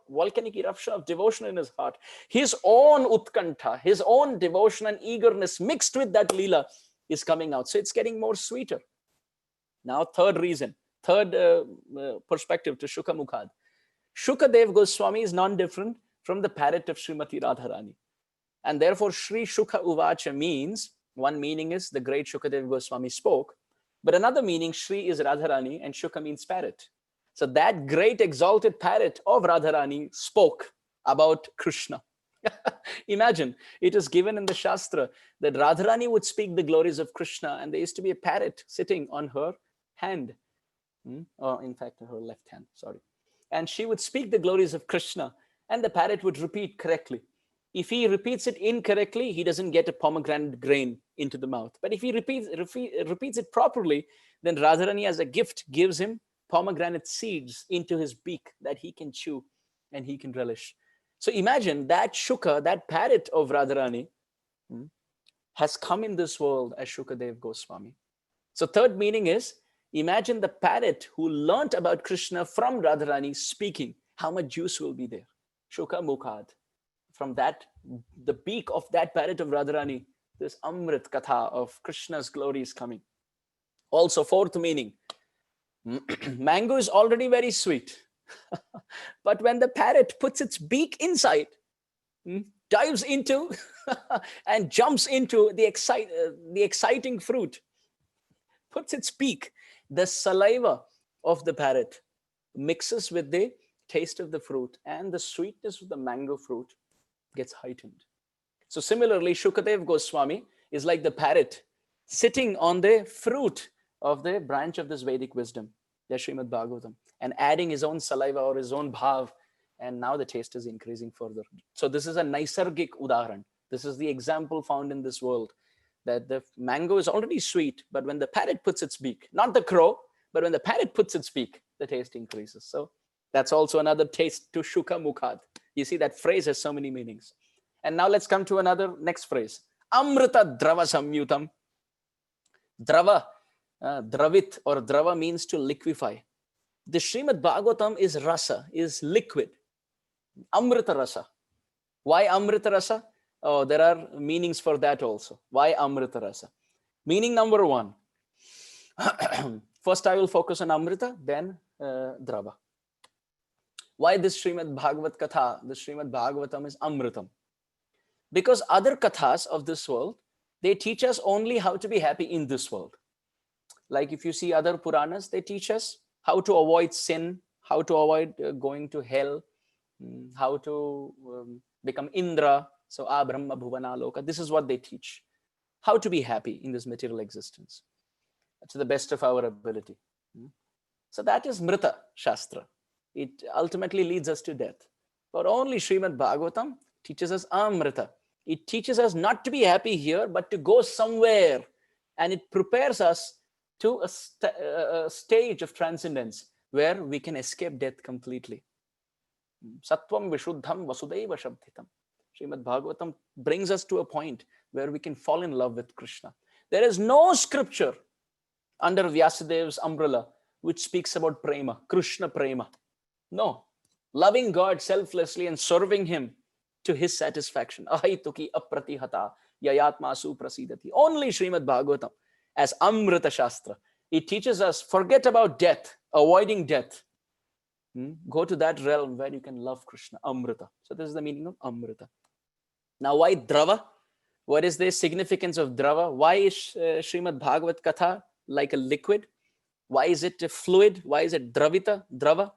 volcanic eruption of devotion in his heart, his own utkantha, his own devotion and eagerness mixed with that Leela is coming out. So it's getting more sweeter. Now, third reason, third perspective to Shuka Mukhad. Shukadev Goswami is non-different from the parrot of Srimati Radharani. And therefore, Sri Shuka Uvacha means, one meaning is the great Shukadev Goswami spoke, but another meaning, Sri is Radharani and Shuka means parrot. So that great exalted parrot of Radharani spoke about Krishna. Imagine, it is given in the Shastra that Radharani would speak the glories of Krishna, and there used to be a parrot sitting on her hand, or in fact, her left hand, sorry. And she would speak the glories of Krishna, and the parrot would repeat correctly. If he repeats it incorrectly, he doesn't get a pomegranate grain into the mouth. But if he repeats it properly, then Radharani as a gift gives him pomegranate seeds into his beak that he can chew and he can relish. So imagine that Shuka, that parrot of Radharani, has come in this world as Shukadev Goswami. So third meaning is, imagine the parrot who learnt about Krishna from Radharani speaking. How much juice will be there? Shuka Mukhad. From that, the beak of that parrot of Radharani, this Amrit Katha of Krishna's glory is coming. Also, fourth meaning, mango is already very sweet. But when the parrot puts its beak inside, dives into and jumps into the exciting fruit, puts its beak, the saliva of the parrot mixes with the taste of the fruit, and the sweetness of the mango fruit gets heightened. So similarly, Shukadev Goswami is like the parrot sitting on the fruit of the branch of this Vedic wisdom, the Srimad-Bhagavatam, and adding his own saliva or his own bhav, and now the taste is increasing further. So this is a Naisargik Udaharan. This is the example found in this world, that the mango is already sweet, but when the parrot puts its beak, not the crow, but when the parrot puts its beak, the taste increases. So that's also another taste to Shuka Mukhad. You see, that phrase has so many meanings. And now let's come to another next phrase. Amrita Drava Samyutam. Drava, Dravit or Drava means to liquefy. The Srimad-Bhagavatam is rasa, is liquid. Amrita rasa. Why Amrita rasa? Oh, there are meanings for that also. Why Amrita rasa? Meaning number one. First, I will focus on Amrita, then Drava. Why this Srimad-Bhagavat Katha, the Srimad-Bhagavatam is Amritam? Because other kathas of this world, they teach us only how to be happy in this world. Like if you see other Puranas, they teach us how to avoid sin, how to avoid going to hell, how to become Indra, so Brahma Bhuvana Loka. This is what they teach. How to be happy in this material existence to the best of our ability. So that is Mrita Shastra. It ultimately leads us to death. But only Srimad-Bhagavatam teaches us Amrita. It teaches us not to be happy here, but to go somewhere. And it prepares us to a stage of transcendence where we can escape death completely. Sattvam Vishuddham Vasudeva Shabdhitam. Srimad-Bhagavatam brings us to a point where we can fall in love with Krishna. There is no scripture under Vyasadev's umbrella which speaks about prema, Krishna prema. No. Loving God selflessly and serving him to his satisfaction. Ahaituki apratihata yayatmasu prasidati. Only Srimad-Bhagavatam. as Amrita Shastra. It teaches us, forget about death, avoiding death. Go to that realm where you can love Krishna, Amrita. So this is the meaning of Amrita. Now, why Drava? What is the significance of Drava? Why is Srimad-Bhagavad Katha like a liquid? Why is it a fluid? Why is it Dravita, Drava?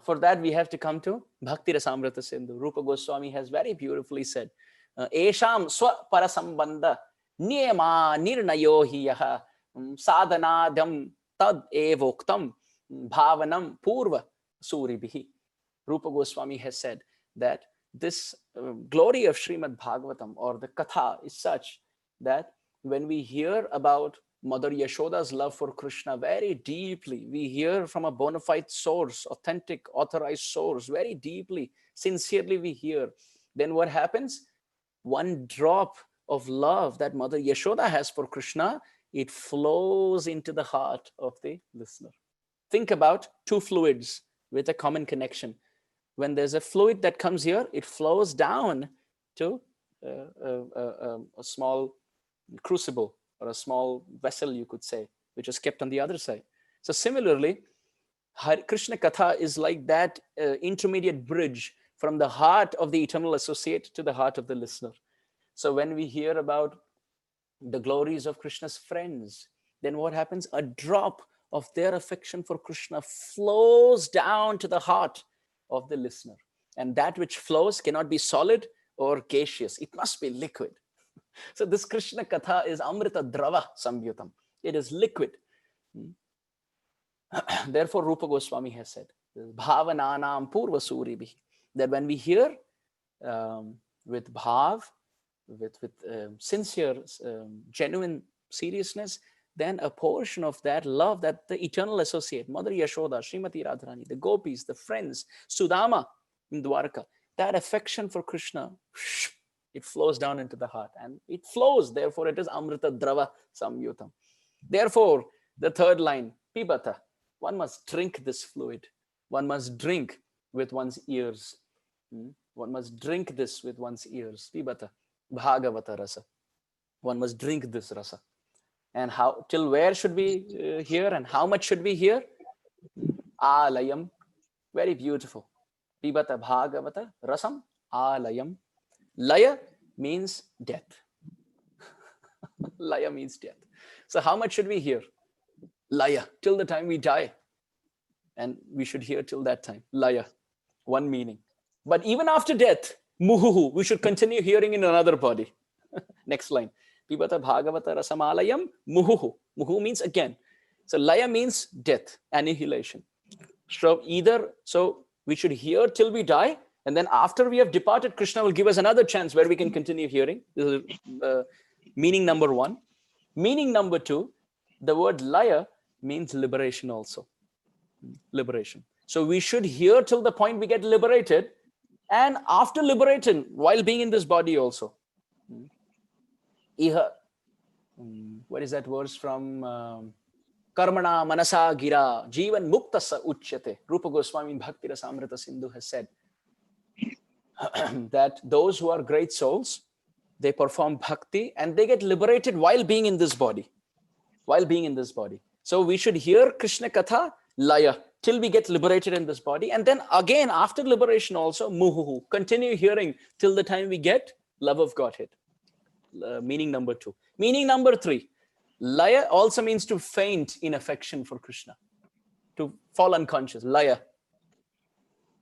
For that, we have to come to Bhakti Rasamrita Sindhu. Rupa Goswami has very beautifully said, Esham swa parasambandha niyama nirnayo hiyaha sadhanadam tad evoktam bhavanam purva suribihi. Rupa Goswami has said that this glory of Srimad Bhagavatam or the Katha is such that when we hear about Mother Yashoda's love for Krishna very deeply, we hear from a bona fide source, authentic, authorized source, very deeply, sincerely we hear. Then what happens? One drop of love that Mother Yashoda has for Krishna, it flows into the heart of the listener. Think about two fluids with a common connection. When there's a fluid that comes here, it flows down to a small crucible or a small vessel, you could say, which is kept on the other side. So similarly, Krishna Katha is like that intermediate bridge from the heart of the eternal associate to the heart of the listener. So when we hear about the glories of Krishna's friends, then what happens? A drop of their affection for Krishna flows down to the heart of the listener. And that which flows cannot be solid or gaseous. It must be liquid. So this Krishna Katha is Amrita Drava Samyutam. It is liquid. Therefore, Rupa Goswami has said, Bhavananam Purva Suribihi, that when we hear with bhav, with sincere, genuine seriousness, then a portion of that love that the eternal associate, Mother Yashoda, Srimati Radharani, the gopis, the friends, Sudama in Dwarka, that affection for Krishna, it flows down into the heart and it flows. Therefore, it is Amrita Drava Samyutam. Therefore, the third line, Pibata, one must drink this fluid. One must drink with one's ears. One must drink this with one's ears. Pibata, Bhagavata Rasa. One must drink this rasa. And how, till where should we hear and how much should we hear? Alayam, very beautiful. Pibata Bhagavata Rasam Alayam. Laya means death. Laya means death. So how much should we hear? Laya, till the time we die. And we should hear till that time. Laya, one meaning. But even after death, muhuhu, we should continue hearing in another body. Next line. Pibata Bhagavata Rasamalayam muhuhu. Muhu means again. So laya means death, annihilation. So we should hear till we die. And then after we have departed, Krishna will give us another chance where we can continue hearing. This is meaning number one. Meaning number two, the word laya means liberation also. Liberation. So we should hear till the point we get liberated. And after liberating, while being in this body also. Iha. What is that verse from? Karmana manasa gira jivan muktasa uchyate. Rupa Goswami in Bhakti Rasamrita Sindhu has said that those who are great souls, they perform bhakti and they get liberated while being in this body. While being in this body. So we should hear Krishna Katha, laya, till we get liberated in this body. And then again, after liberation also, muhuhu, continue hearing till the time we get love of Godhead. Meaning number two. Meaning number three, laya also means to faint in affection for Krishna. To fall unconscious, laya.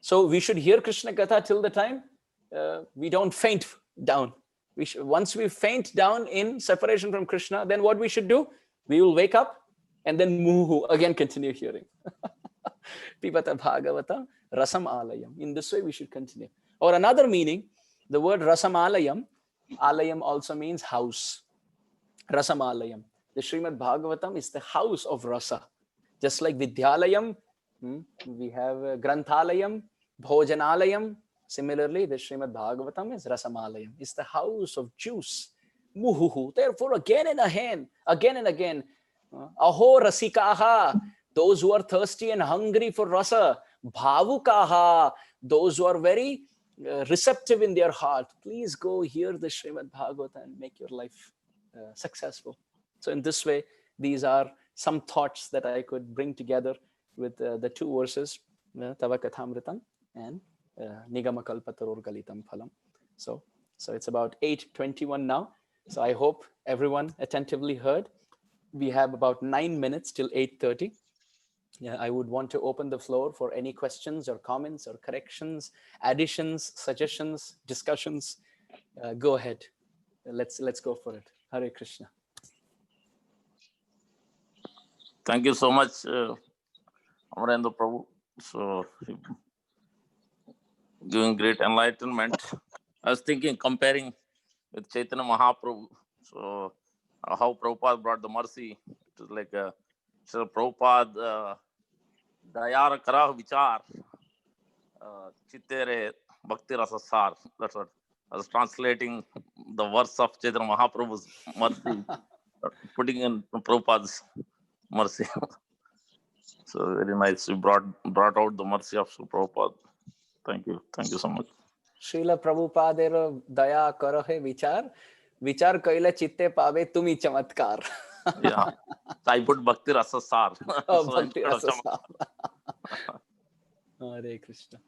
So we should hear Krishna Katha till the time we don't faint down. Once we faint down in separation from Krishna, then what we should do? We will wake up and then muhu, again continue hearing. Pibata Bhagavata Rasam Alayam. In this way we should continue. Or another meaning, the word Rasam Alayam, Alayam also means house. Rasam Alayam. The Srimad-Bhagavatam is the house of rasa. Just like Vidyalayam, we have Granthalayam, Bhojanalayam. Similarly, the Srimad-Bhagavatam is Rasamalayam. It's the house of juice. Muhuhu. Therefore, again and again, Aho rasikaha, those who are thirsty and hungry for rasa. Bhavukaha, those who are very receptive in their heart. Please go hear the Srimad-Bhagavatam and make your life successful. So in this way, these are some thoughts that I could bring together with the two verses, Tava Kathamritam and Nigama Kalpatarur Galitam Phalam. So it's about 8:21 now. So I hope everyone attentively heard. We have about 9 minutes till 8:30. Yeah, I would want to open the floor for any questions or comments or corrections, additions, suggestions, discussions. Go ahead. Let's go for it. Hare Krishna. Thank you so much, Amarendra Prabhu. So, giving great enlightenment. I was thinking, comparing with Chaitanya Mahaprabhu. So, how Prabhupada brought the mercy. It was like so Prabhupada, Dayara Karah Vichar, Chittere Bhakti Rasasar. That's what I was translating the verse of Chaitanya Mahaprabhu's mercy, putting in Prabhupada's mercy. So very nice. You brought out the mercy of Sri Prabhupada. Thank you so much. Srila Prabhupadero daya karahe vichar kaila chitte pave tumi chamatkar. Yeah, so I put Bhakti Rasasar. Oh, So Bhakti instead of Rasasar. Hare Krishna.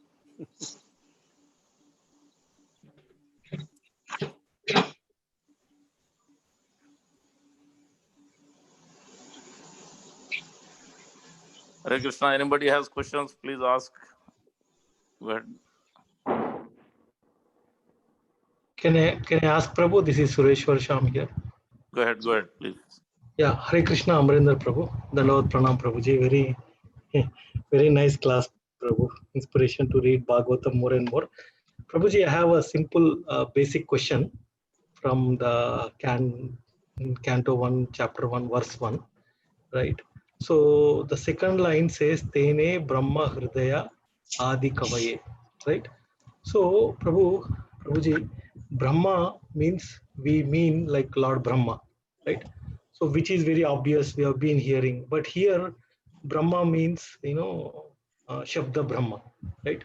Hare Krishna. Anybody has questions, please ask. Go ahead. Can I ask Prabhu? This is Sureshwar Sham here. Go ahead, please. Yeah, Hare Krishna, Amarendra Prabhu. Dandavad Pranam Prabhuji. Very nice class, Prabhu. Inspiration to read Bhagavatam more and more. Prabhuji, I have a simple basic question from the Canto 1, Chapter 1, Verse 1. Right. So the second line says, Tene Brahma Hridaya Adi Kavaye. Right. So Prabhuji, Brahma means, we mean like Lord Brahma, right? So which is very obvious, we have been hearing. But here, Brahma means, Shabda Brahma, right?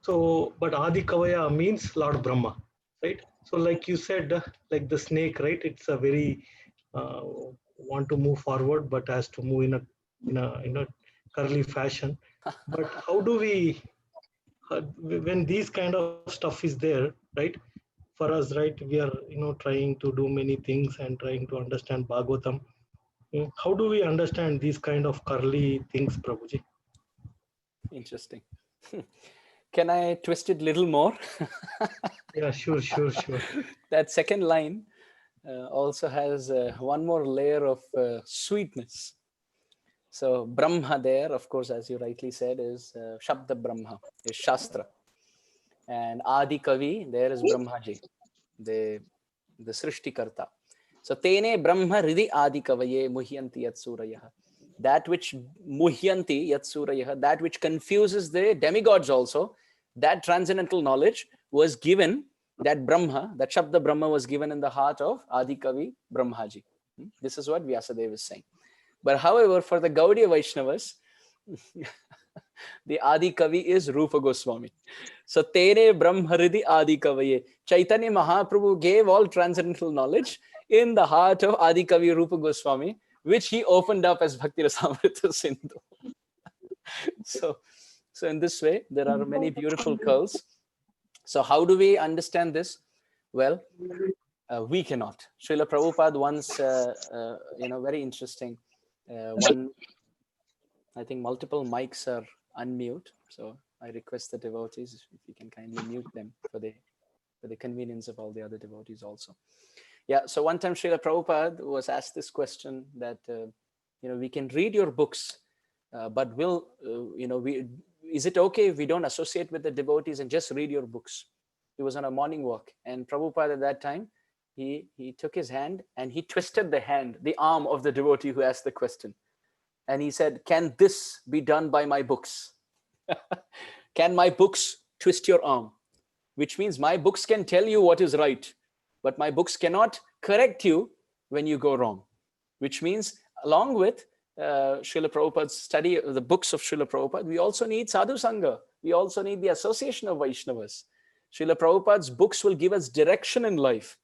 So, but Adi Kavaya means Lord Brahma, right? So like you said, like the snake, right? It's a very, want to move forward, but has to move in a curly fashion. But how do we, when these kind of stuff is there, right? For us, right, we are trying to do many things and trying to understand Bhagavatam. How do we understand these kind of curly things, Prabhuji? Interesting. Can I twist it a little more? Yeah, sure. That second line also has one more layer of sweetness. So Brahma there, of course, as you rightly said, is Shabda Brahma, is Shastra. And Adi Kavi, there is Brahmaji, the Srishtikarta. So Tene Brahma Ridi Adi Kavaye Muhyanti Yatsurayaha. That which Muhyanti Yatsurayaha, that which confuses the demigods also, that transcendental knowledge was given, that Brahma, that Shabda Brahma was given in the heart of Adi Kavi Brahmaji. This is what Vyasadeva is saying. But however, for the Gaudiya Vaishnavas, the Adi Kavi is Rupa Goswami. So Tere Brahmaridi Adi Kavaye. Chaitanya Mahaprabhu gave all transcendental knowledge in the heart of Adi Kavi Rupa Goswami, which he opened up as Bhakti Rasamrita Sindhu. So in this way, there are many beautiful curls. So how do we understand this? Well, we cannot. Srila Prabhupada once, very interesting. I think multiple mics are unmute, so I request the devotees if you can kindly mute them for the convenience of all the other devotees also. Yeah, so one time Srila Prabhupada was asked this question that, we can read your books, but is it okay if we don't associate with the devotees and just read your books? He was on a morning walk, and Prabhupada at that time, he took his hand and he twisted the arm of the devotee who asked the question. And he said, can this be done by my books? Can my books twist your arm? Which means my books can tell you what is right, but my books cannot correct you when you go wrong. Which means along with Srila Prabhupada's study of the books of Srila Prabhupada, we also need Sadhu Sangha. We also need the association of Vaishnavas. Srila Prabhupada's books will give us direction in life,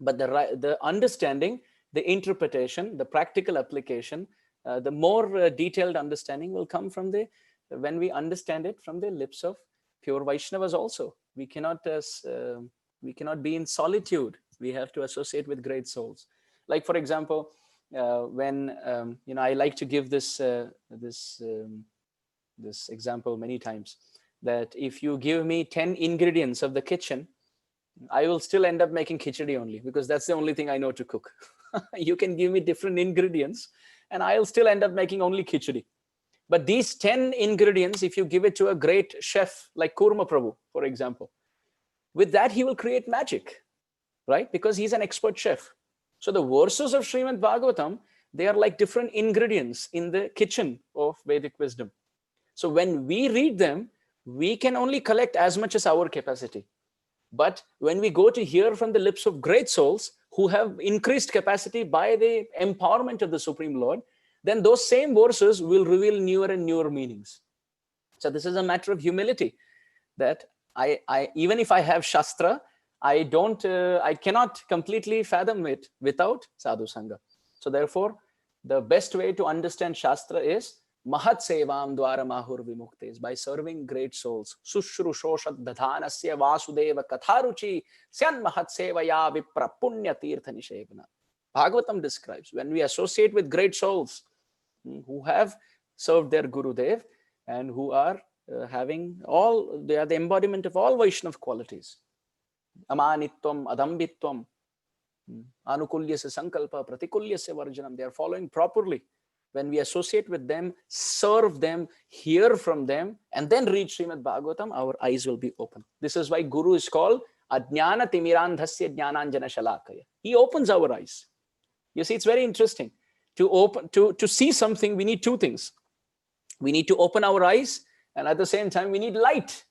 but the understanding the interpretation, the practical application, the more detailed understanding will come from when we understand it from the lips of pure Vaishnavas also. We cannot be in solitude. We have to associate with great souls. Like, for example, when I like to give this example many times, that if you give me 10 ingredients of the kitchen, I will still end up making khichdi only, because that's the only thing I know to cook. You can give me different ingredients and I'll still end up making only khichdi. But these 10 ingredients, if you give it to a great chef like Kurma Prabhu, for example, with that he will create magic, right? Because he's an expert chef. So the verses of Srimad-Bhagavatam, they are like different ingredients in the kitchen of Vedic wisdom. So when we read them, we can only collect as much as our capacity. But when we go to hear from the lips of great souls who have increased capacity by the empowerment of the Supreme Lord, then those same verses will reveal newer and newer meanings. So this is a matter of humility, that I even if I have Shastra, I cannot completely fathom it without Sadhu Sangha. So therefore, the best way to understand Shastra is Mahat Sevam Dwara Mahur Vimuktes, by serving great souls. Sushrushoshad Dadhanasya Vasudeva Katharuchi Syan Mahat Sevaya Vipra Punya Tirtha Nishevana. Bhagavatam describes when we associate with great souls who have served their Gurudev and who are they are the embodiment of all Vaishnava qualities. Amanitvam, Adambitvam, Anukulyasya Sankalpa, Pratikulyasya Varjanam. They are following properly. When we associate with them, serve them, hear from them, and then read Srimad-Bhagavatam, our eyes will be open. This is why Guru is called Ajnana Timirandhasya Jnananjana Shalakaya. He opens our eyes. You see, it's very interesting. To see something, we need two things. We need to open our eyes, and at the same time, we need light.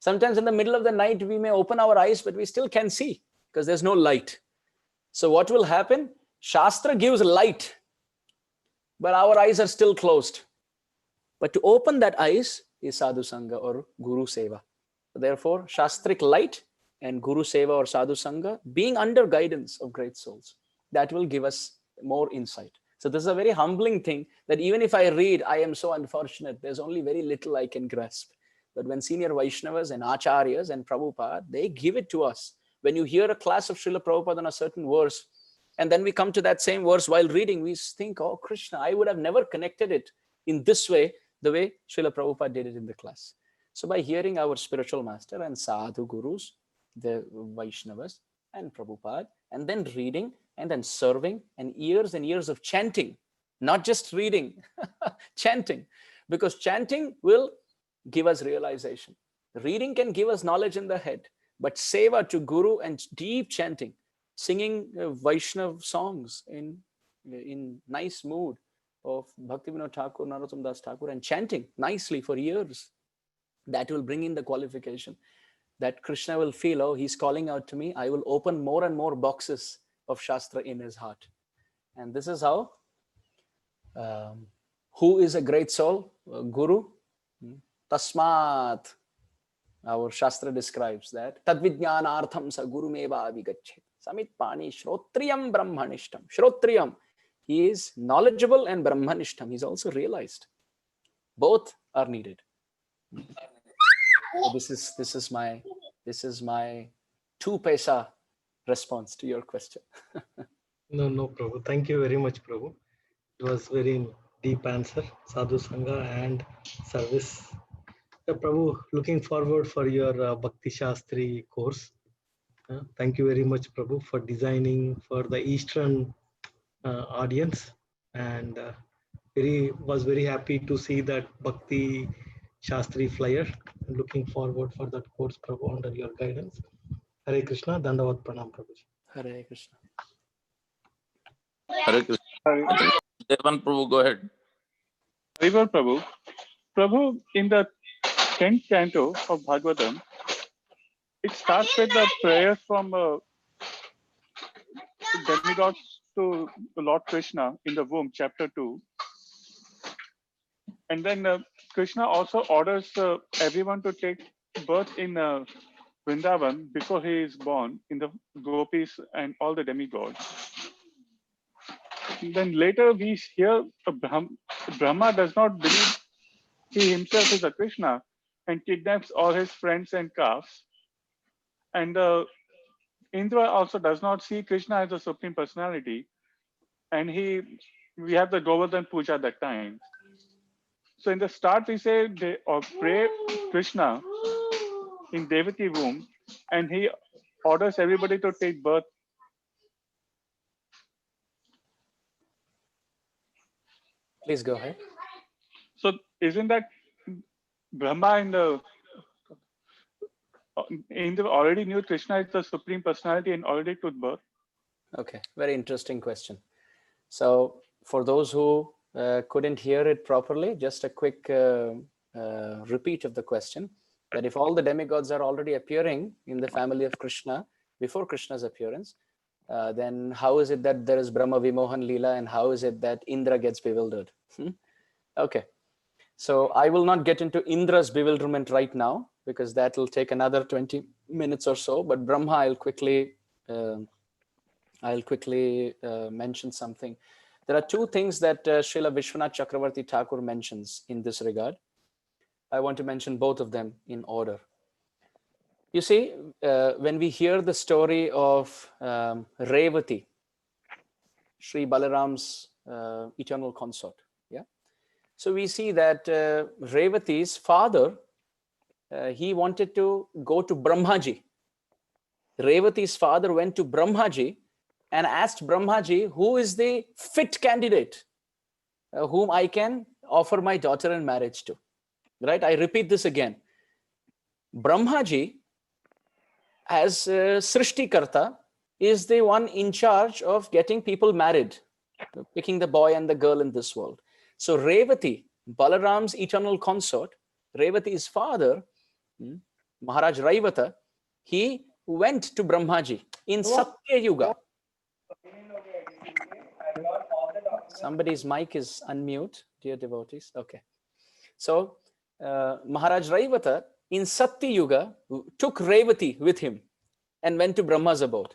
Sometimes in the middle of the night, we may open our eyes, but we still can't see because there's no light. So what will happen? Shastra gives light, but our eyes are still closed. But to open that eyes is Sadhu Sangha or Guru Seva. Therefore, Shastric light and Guru Seva or Sadhu Sangha, being under guidance of great souls, that will give us more insight. So this is a very humbling thing, that even if I read, I am so unfortunate, there's only very little I can grasp. But when senior Vaishnavas and Acharyas and Prabhupada, they give it to us. When you hear a class of Srila Prabhupada on a certain verse, and then we come to that same verse while reading, we think, oh Krishna, I would have never connected it in this way, the way Srila Prabhupada did it in the class. So by hearing our spiritual master and sadhu gurus, the Vaishnavas and Prabhupada, and then reading and then serving, and years of chanting, not just reading, chanting, because chanting will give us realization. Reading can give us knowledge in the head, but seva to Guru and deep chanting, singing Vaishnav songs in nice mood of Bhaktivinoda Thakur, Narottam Das Thakur, and chanting nicely for years, that will bring in the qualification that Krishna will feel, oh, he's calling out to me. I will open more and more boxes of Shastra in his heart. And this is how, who is a great soul? Guru. Tasmat. Our Shastra describes that. Tadvijnanartham sa gurumeva avigachet. Samit pani shrotriyam brahmanishtam. Shrotriyam. He is knowledgeable and brahmanishtam. He's also realized. Both are needed. So this is my 2 paisa response to your question. No, Prabhu. Thank you very much, Prabhu. It was very deep answer, Sadhu Sangha and service. Prabhu, looking forward for your Bhakti Shastri course. Thank you very much, Prabhu, for designing for the Eastern audience, and was very happy to see that Bhakti Shastri flyer. Looking forward for that course, Prabhu, under your guidance. Hare Krishna, Dandavat Pranam, Prabhuji. Hare Krishna. Hare Krishna. I think Devan Prabhu, go ahead. Hare Prabhu. Prabhu, in the 10th canto of Bhagavatam, it starts with the prayer from demigods to Lord Krishna in the womb, chapter 2. And then Krishna also orders everyone to take birth in Vrindavan before he is born, in the gopis and all the demigods. then later we hear Brahma does not believe he himself is a Krishna and kidnaps all his friends and calves. And Indra also does not see Krishna as the Supreme Personality. And we have the Govardhan Puja at that time. So in the start, we say they pray Krishna in Devaki womb, and he orders everybody to take birth. Please go ahead. So isn't that Brahma and Indra already knew Krishna is the Supreme Personality and already took birth? Okay, very interesting question. So for those who couldn't hear it properly, just a quick repeat of the question, that if all the demigods are already appearing in the family of Krishna before Krishna's appearance, then how is it that there is Brahma Vimohan Leela, and how is it that Indra gets bewildered? Okay, so I will not get into Indra's bewilderment right now, because that will take another 20 minutes or so, but Brahma, I'll quickly mention something. There are two things that Srila Vishwanath Chakravarti Thakur mentions in this regard. I want to mention both of them in order. You see, when we hear the story of Revati, Sri Balaram's eternal consort, yeah. So we see that Revati's father, he wanted to go to Brahmaji. Revati's father went to Brahmaji and asked Brahmaji, who is the fit candidate whom I can offer my daughter in marriage to? Right? I repeat this again. Brahmaji, as Srishtikarta, is the one in charge of getting people married, picking the boy and the girl in this world. So Revati, Balaram's eternal consort, Revati's father, Maharaj Raivata, he went to Brahmaji in Satya Yuga. Somebody's mic is unmute, dear devotees. Okay. So Maharaj Raivata in Satya Yuga took Revati with him and went to Brahma's abode.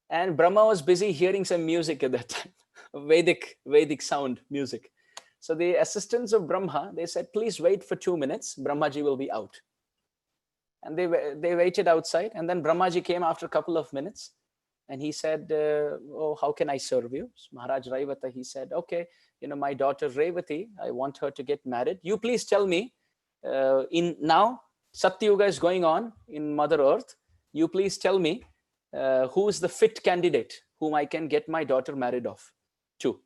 And Brahma was busy hearing some music at that time, Vedic sound music. So the assistants of Brahma, they said, please wait for 2 minutes, Brahmaji will be out. And they waited outside, and then Brahmaji came after a couple of minutes, and he said, oh, how can I serve you? So Maharaj Raivata, he said, okay, my daughter Revati, I want her to get married. You please tell me, now Satya Yuga is going on in Mother Earth. You please tell me who is the fit candidate whom I can get my daughter married off to.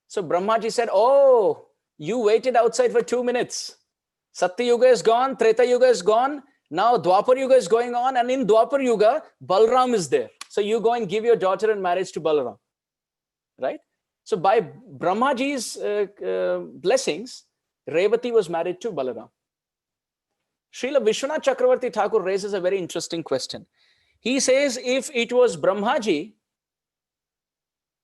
So Brahmaji said, oh, you waited outside for 2 minutes. Satya Yuga is gone, Treta Yuga is gone. Now Dwapar Yuga is going on, and in Dwapar Yuga, Balaram is there. So you go and give your daughter in marriage to Balaram, right? So by Brahmaji's blessings, Revati was married to Balaram. Srila Vishwanath Chakravarti Thakur raises a very interesting question. He says, if it was Brahmaji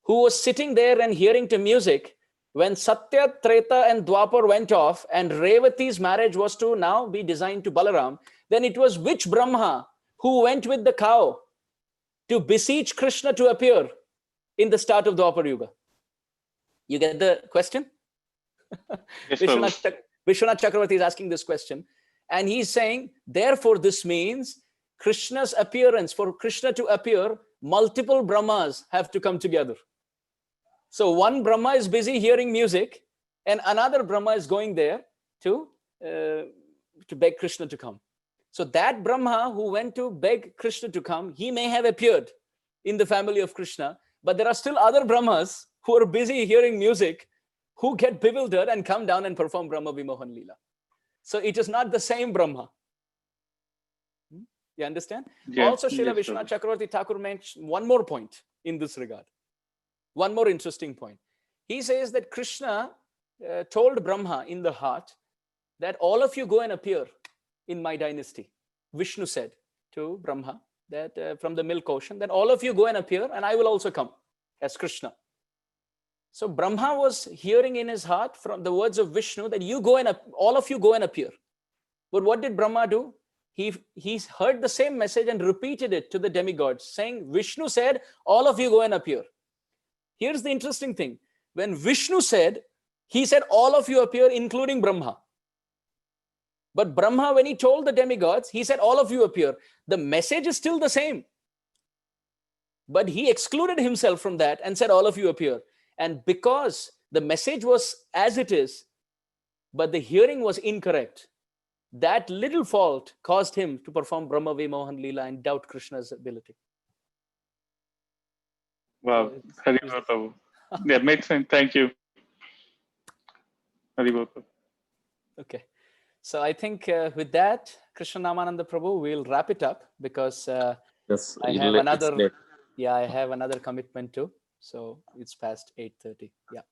who was sitting there and hearing to music when Satya, Treta and Dwapar went off and Revati's marriage was to now be designed to Balaram, then it was which Brahma who went with the cow to beseech Krishna to appear in the start of Dwapar Yuga? You get the question? Yes, Vishwanath Chakravarti is asking this question. And he's saying, therefore, this means Krishna's appearance, for Krishna to appear, multiple Brahmas have to come together. So one Brahma is busy hearing music, and another Brahma is going there to beg Krishna to come. So that Brahma who went to beg Krishna to come, he may have appeared in the family of Krishna, but there are still other Brahmas who are busy hearing music, who get bewildered and come down and perform Brahma Vimohan Leela. So it is not the same Brahma. You understand? Yes, Also, Srila Vishwanath Chakravarti Thakur mentioned one more point in this regard. One more interesting point. He says that Krishna told Brahma in the heart that all of you go and appear in my dynasty. Vishnu said to Brahma that from the milk ocean, that all of you go and appear and I will also come as Krishna. So Brahma was hearing in his heart from the words of Vishnu that you go and all of you go and appear. But what did Brahma do? He heard the same message and repeated it to the demigods, saying, Vishnu said, all of you go and appear. Here's the interesting thing. When Vishnu said, he said, all of you appear, including Brahma. But Brahma, when he told the demigods, he said, all of you appear. The message is still the same. But he excluded himself from that and said, all of you appear. And because the message was as it is, but the hearing was incorrect, that little fault caused him to perform Brahma Vimohan Leela and doubt Krishna's ability. Wow. So Hari Bol, Prabhu. Yeah, makes sense. Thank you. Hari Bol, Prabhu. Okay. So I think with that, Krishna Namananda Prabhu, we'll wrap it up because Yes, I have another, I have another commitment too. So it's past 8:30. Yeah.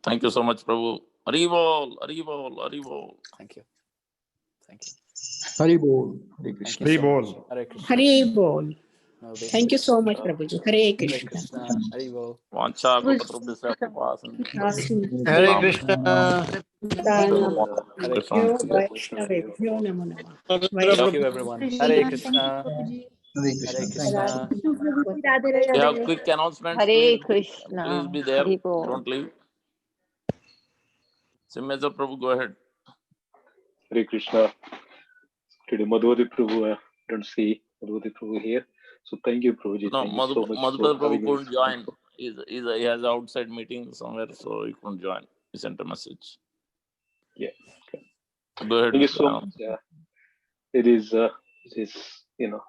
Thank you so much, Prabhu. Hari Bol, Hari Bol, Hari Bol. Thank you. Thank you. Hari Bol. Hare Thank Krishna. you so Hari much. Bol. Hare Krishna. Hare Bol. Okay. Thank you so much, Prabhuji. Hare Hare Krishna. Krishna. Hare Bol. Vancha kalpatarubhyasya Hare Krishna. Hare Krishna. Vaishnavebhyo namo namah. Thank you, everyone. Hare Krishna. Hare Hare Krishna. Thank you. Krishna. We have quick announcements. Hare Please Krishna. be there. Hari Bol. Don't leave. Simheswar Prabhu, go ahead. Hare Krishna. Today, Madhuri Prabhu, I don't see Madhuri Prabhu here. So thank you, Prabhuji. No, Thank you so much Madhukar for having Prabhu this couldn't join. wonderful- He has outside meeting somewhere, so he couldn't join. He sent a message. Yeah. Okay. Go ahead. Thank you so much. It is,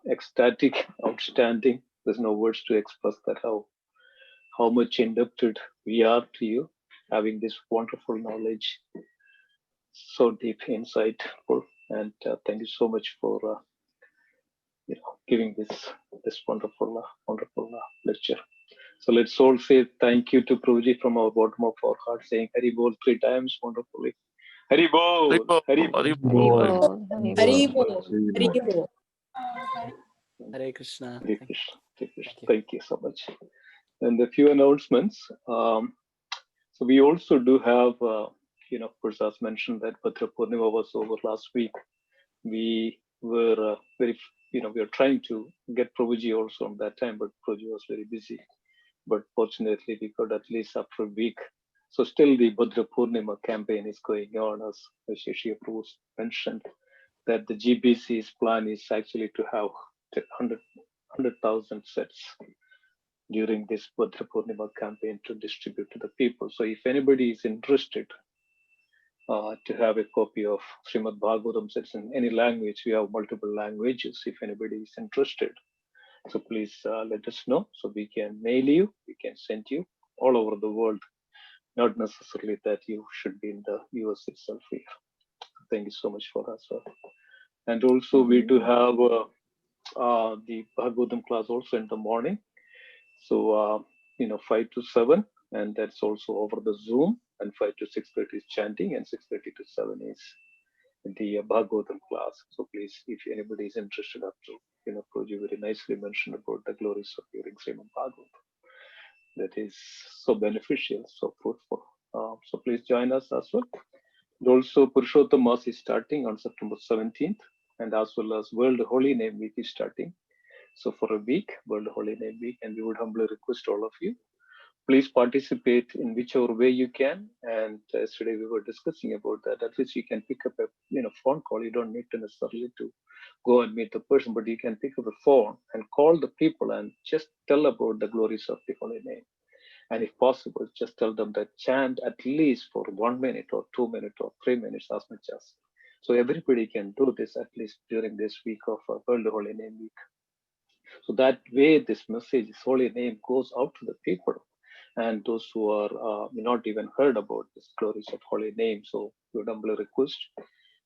ecstatic, outstanding. There's no words to express that how much indebted we are to you, having this wonderful knowledge, so deep, insightful, and thank you so much for giving this wonderful lecture. So let's all say thank you to Prabhuji from our bottom of our heart, saying Hari Bol 3 times wonderfully. Hari Bol, Hari Bol. Hari Hari Bol. Bol. Hare Bol. Hare Bol. Hare Krishna. Hare Thank you. Krishna. Hare Krishna. Thank you. Thank you so much. And a few announcements. So we also do have, of course, as mentioned, that Bhadra Purnima was over last week. We were we were trying to get Prabhuji also on that time, but Prabhuji was very busy. But fortunately, we got at least after a week. So still the Bhadra Purnima campaign is going on, as Shashi Prabhu mentioned, that the GBC's plan is actually to have 100,000 sets during this Bhadra Purnima campaign to distribute to the people. So if anybody is interested to have a copy of Srimad-Bhagavatam sets in any language, we have multiple languages. If anybody is interested, so please let us know. So we can mail you, we can send you all over the world. Not necessarily that you should be in the US itself here. Thank you so much for that, sir. And also we do have the Bhagavatam class also in the morning. So, 5 to 7, and that's also over the Zoom, and 5 to 6:30 is chanting, and 6:30 to 7 is the Bhagavatam class. So please, if anybody is interested, up to, Prabhuji very nicely mentioned about the glories of hearing Srimad-Bhagavatam. That is so beneficial, so fruitful. So please join us as well. And also, Purushottam Mass is starting on September 17th, and as well as World Holy Name Week is starting. So for a week, World Holy Name Week, and we would humbly request all of you, please participate in whichever way you can. And yesterday we were discussing about that. At least you can pick up a phone call. You don't need to necessarily to go and meet the person, but you can pick up a phone and call the people and just tell about the glories of the Holy Name. And if possible, just tell them that chant at least for 1 minute or 2 minutes or 3 minutes, as much as. So everybody can do this at least during this week of World Holy Name Week. So that way, this message, this holy name, goes out to the people, and those who are not even heard about this glories of holy name. So we would humbly request,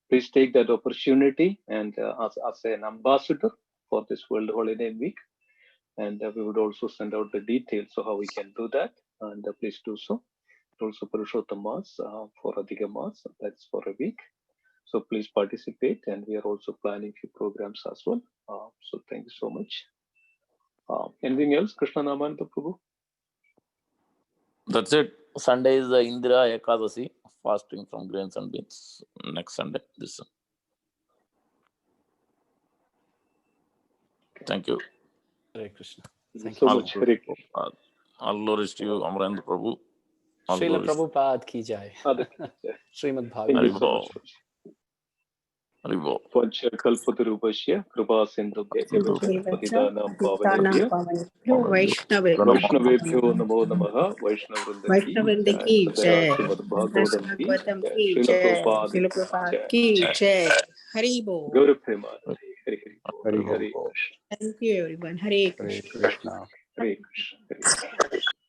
please take that opportunity and as an ambassador for this World Holy Name Week. And we would also send out the details of how we can do that, and please do so. Also, Purushottam Mass for Adhika Mass, that's for a week. So please participate, and we are also planning few programs as well. So thank you so much. Anything else, Krishna Namananda Prabhu? That's it. Sunday is the Indira Ekadasi, fasting from grains and beans. Next Sunday, this. Thank you. Hare Krishna. Thank you Thank so you. much. Hare Krishna. All glories to you, Amarendra Prabhu. All Srila glories. Prabhupada ki jai. Srimad Thank you Bhagavatam. so much. Haribo. Pancha kalpatarupasya kripa sindhubhya patitanam pavanebhya Vaishnavebhyo namo namaha Vaishnavvrinda ki वैष्णवृंद jai. की जय Srimad Bhagavatam ki Bhagavatam jai. की Srila जय Prabhupada शिल ki Prabhupada jai. की जय हरि बोल Gaurav Premanand. Hari Hari Bol. Hari Hare Bol. Krishna. Thank you everyone Hare Hare Krishna Krishna. Hare Krishna. Hare Krishna.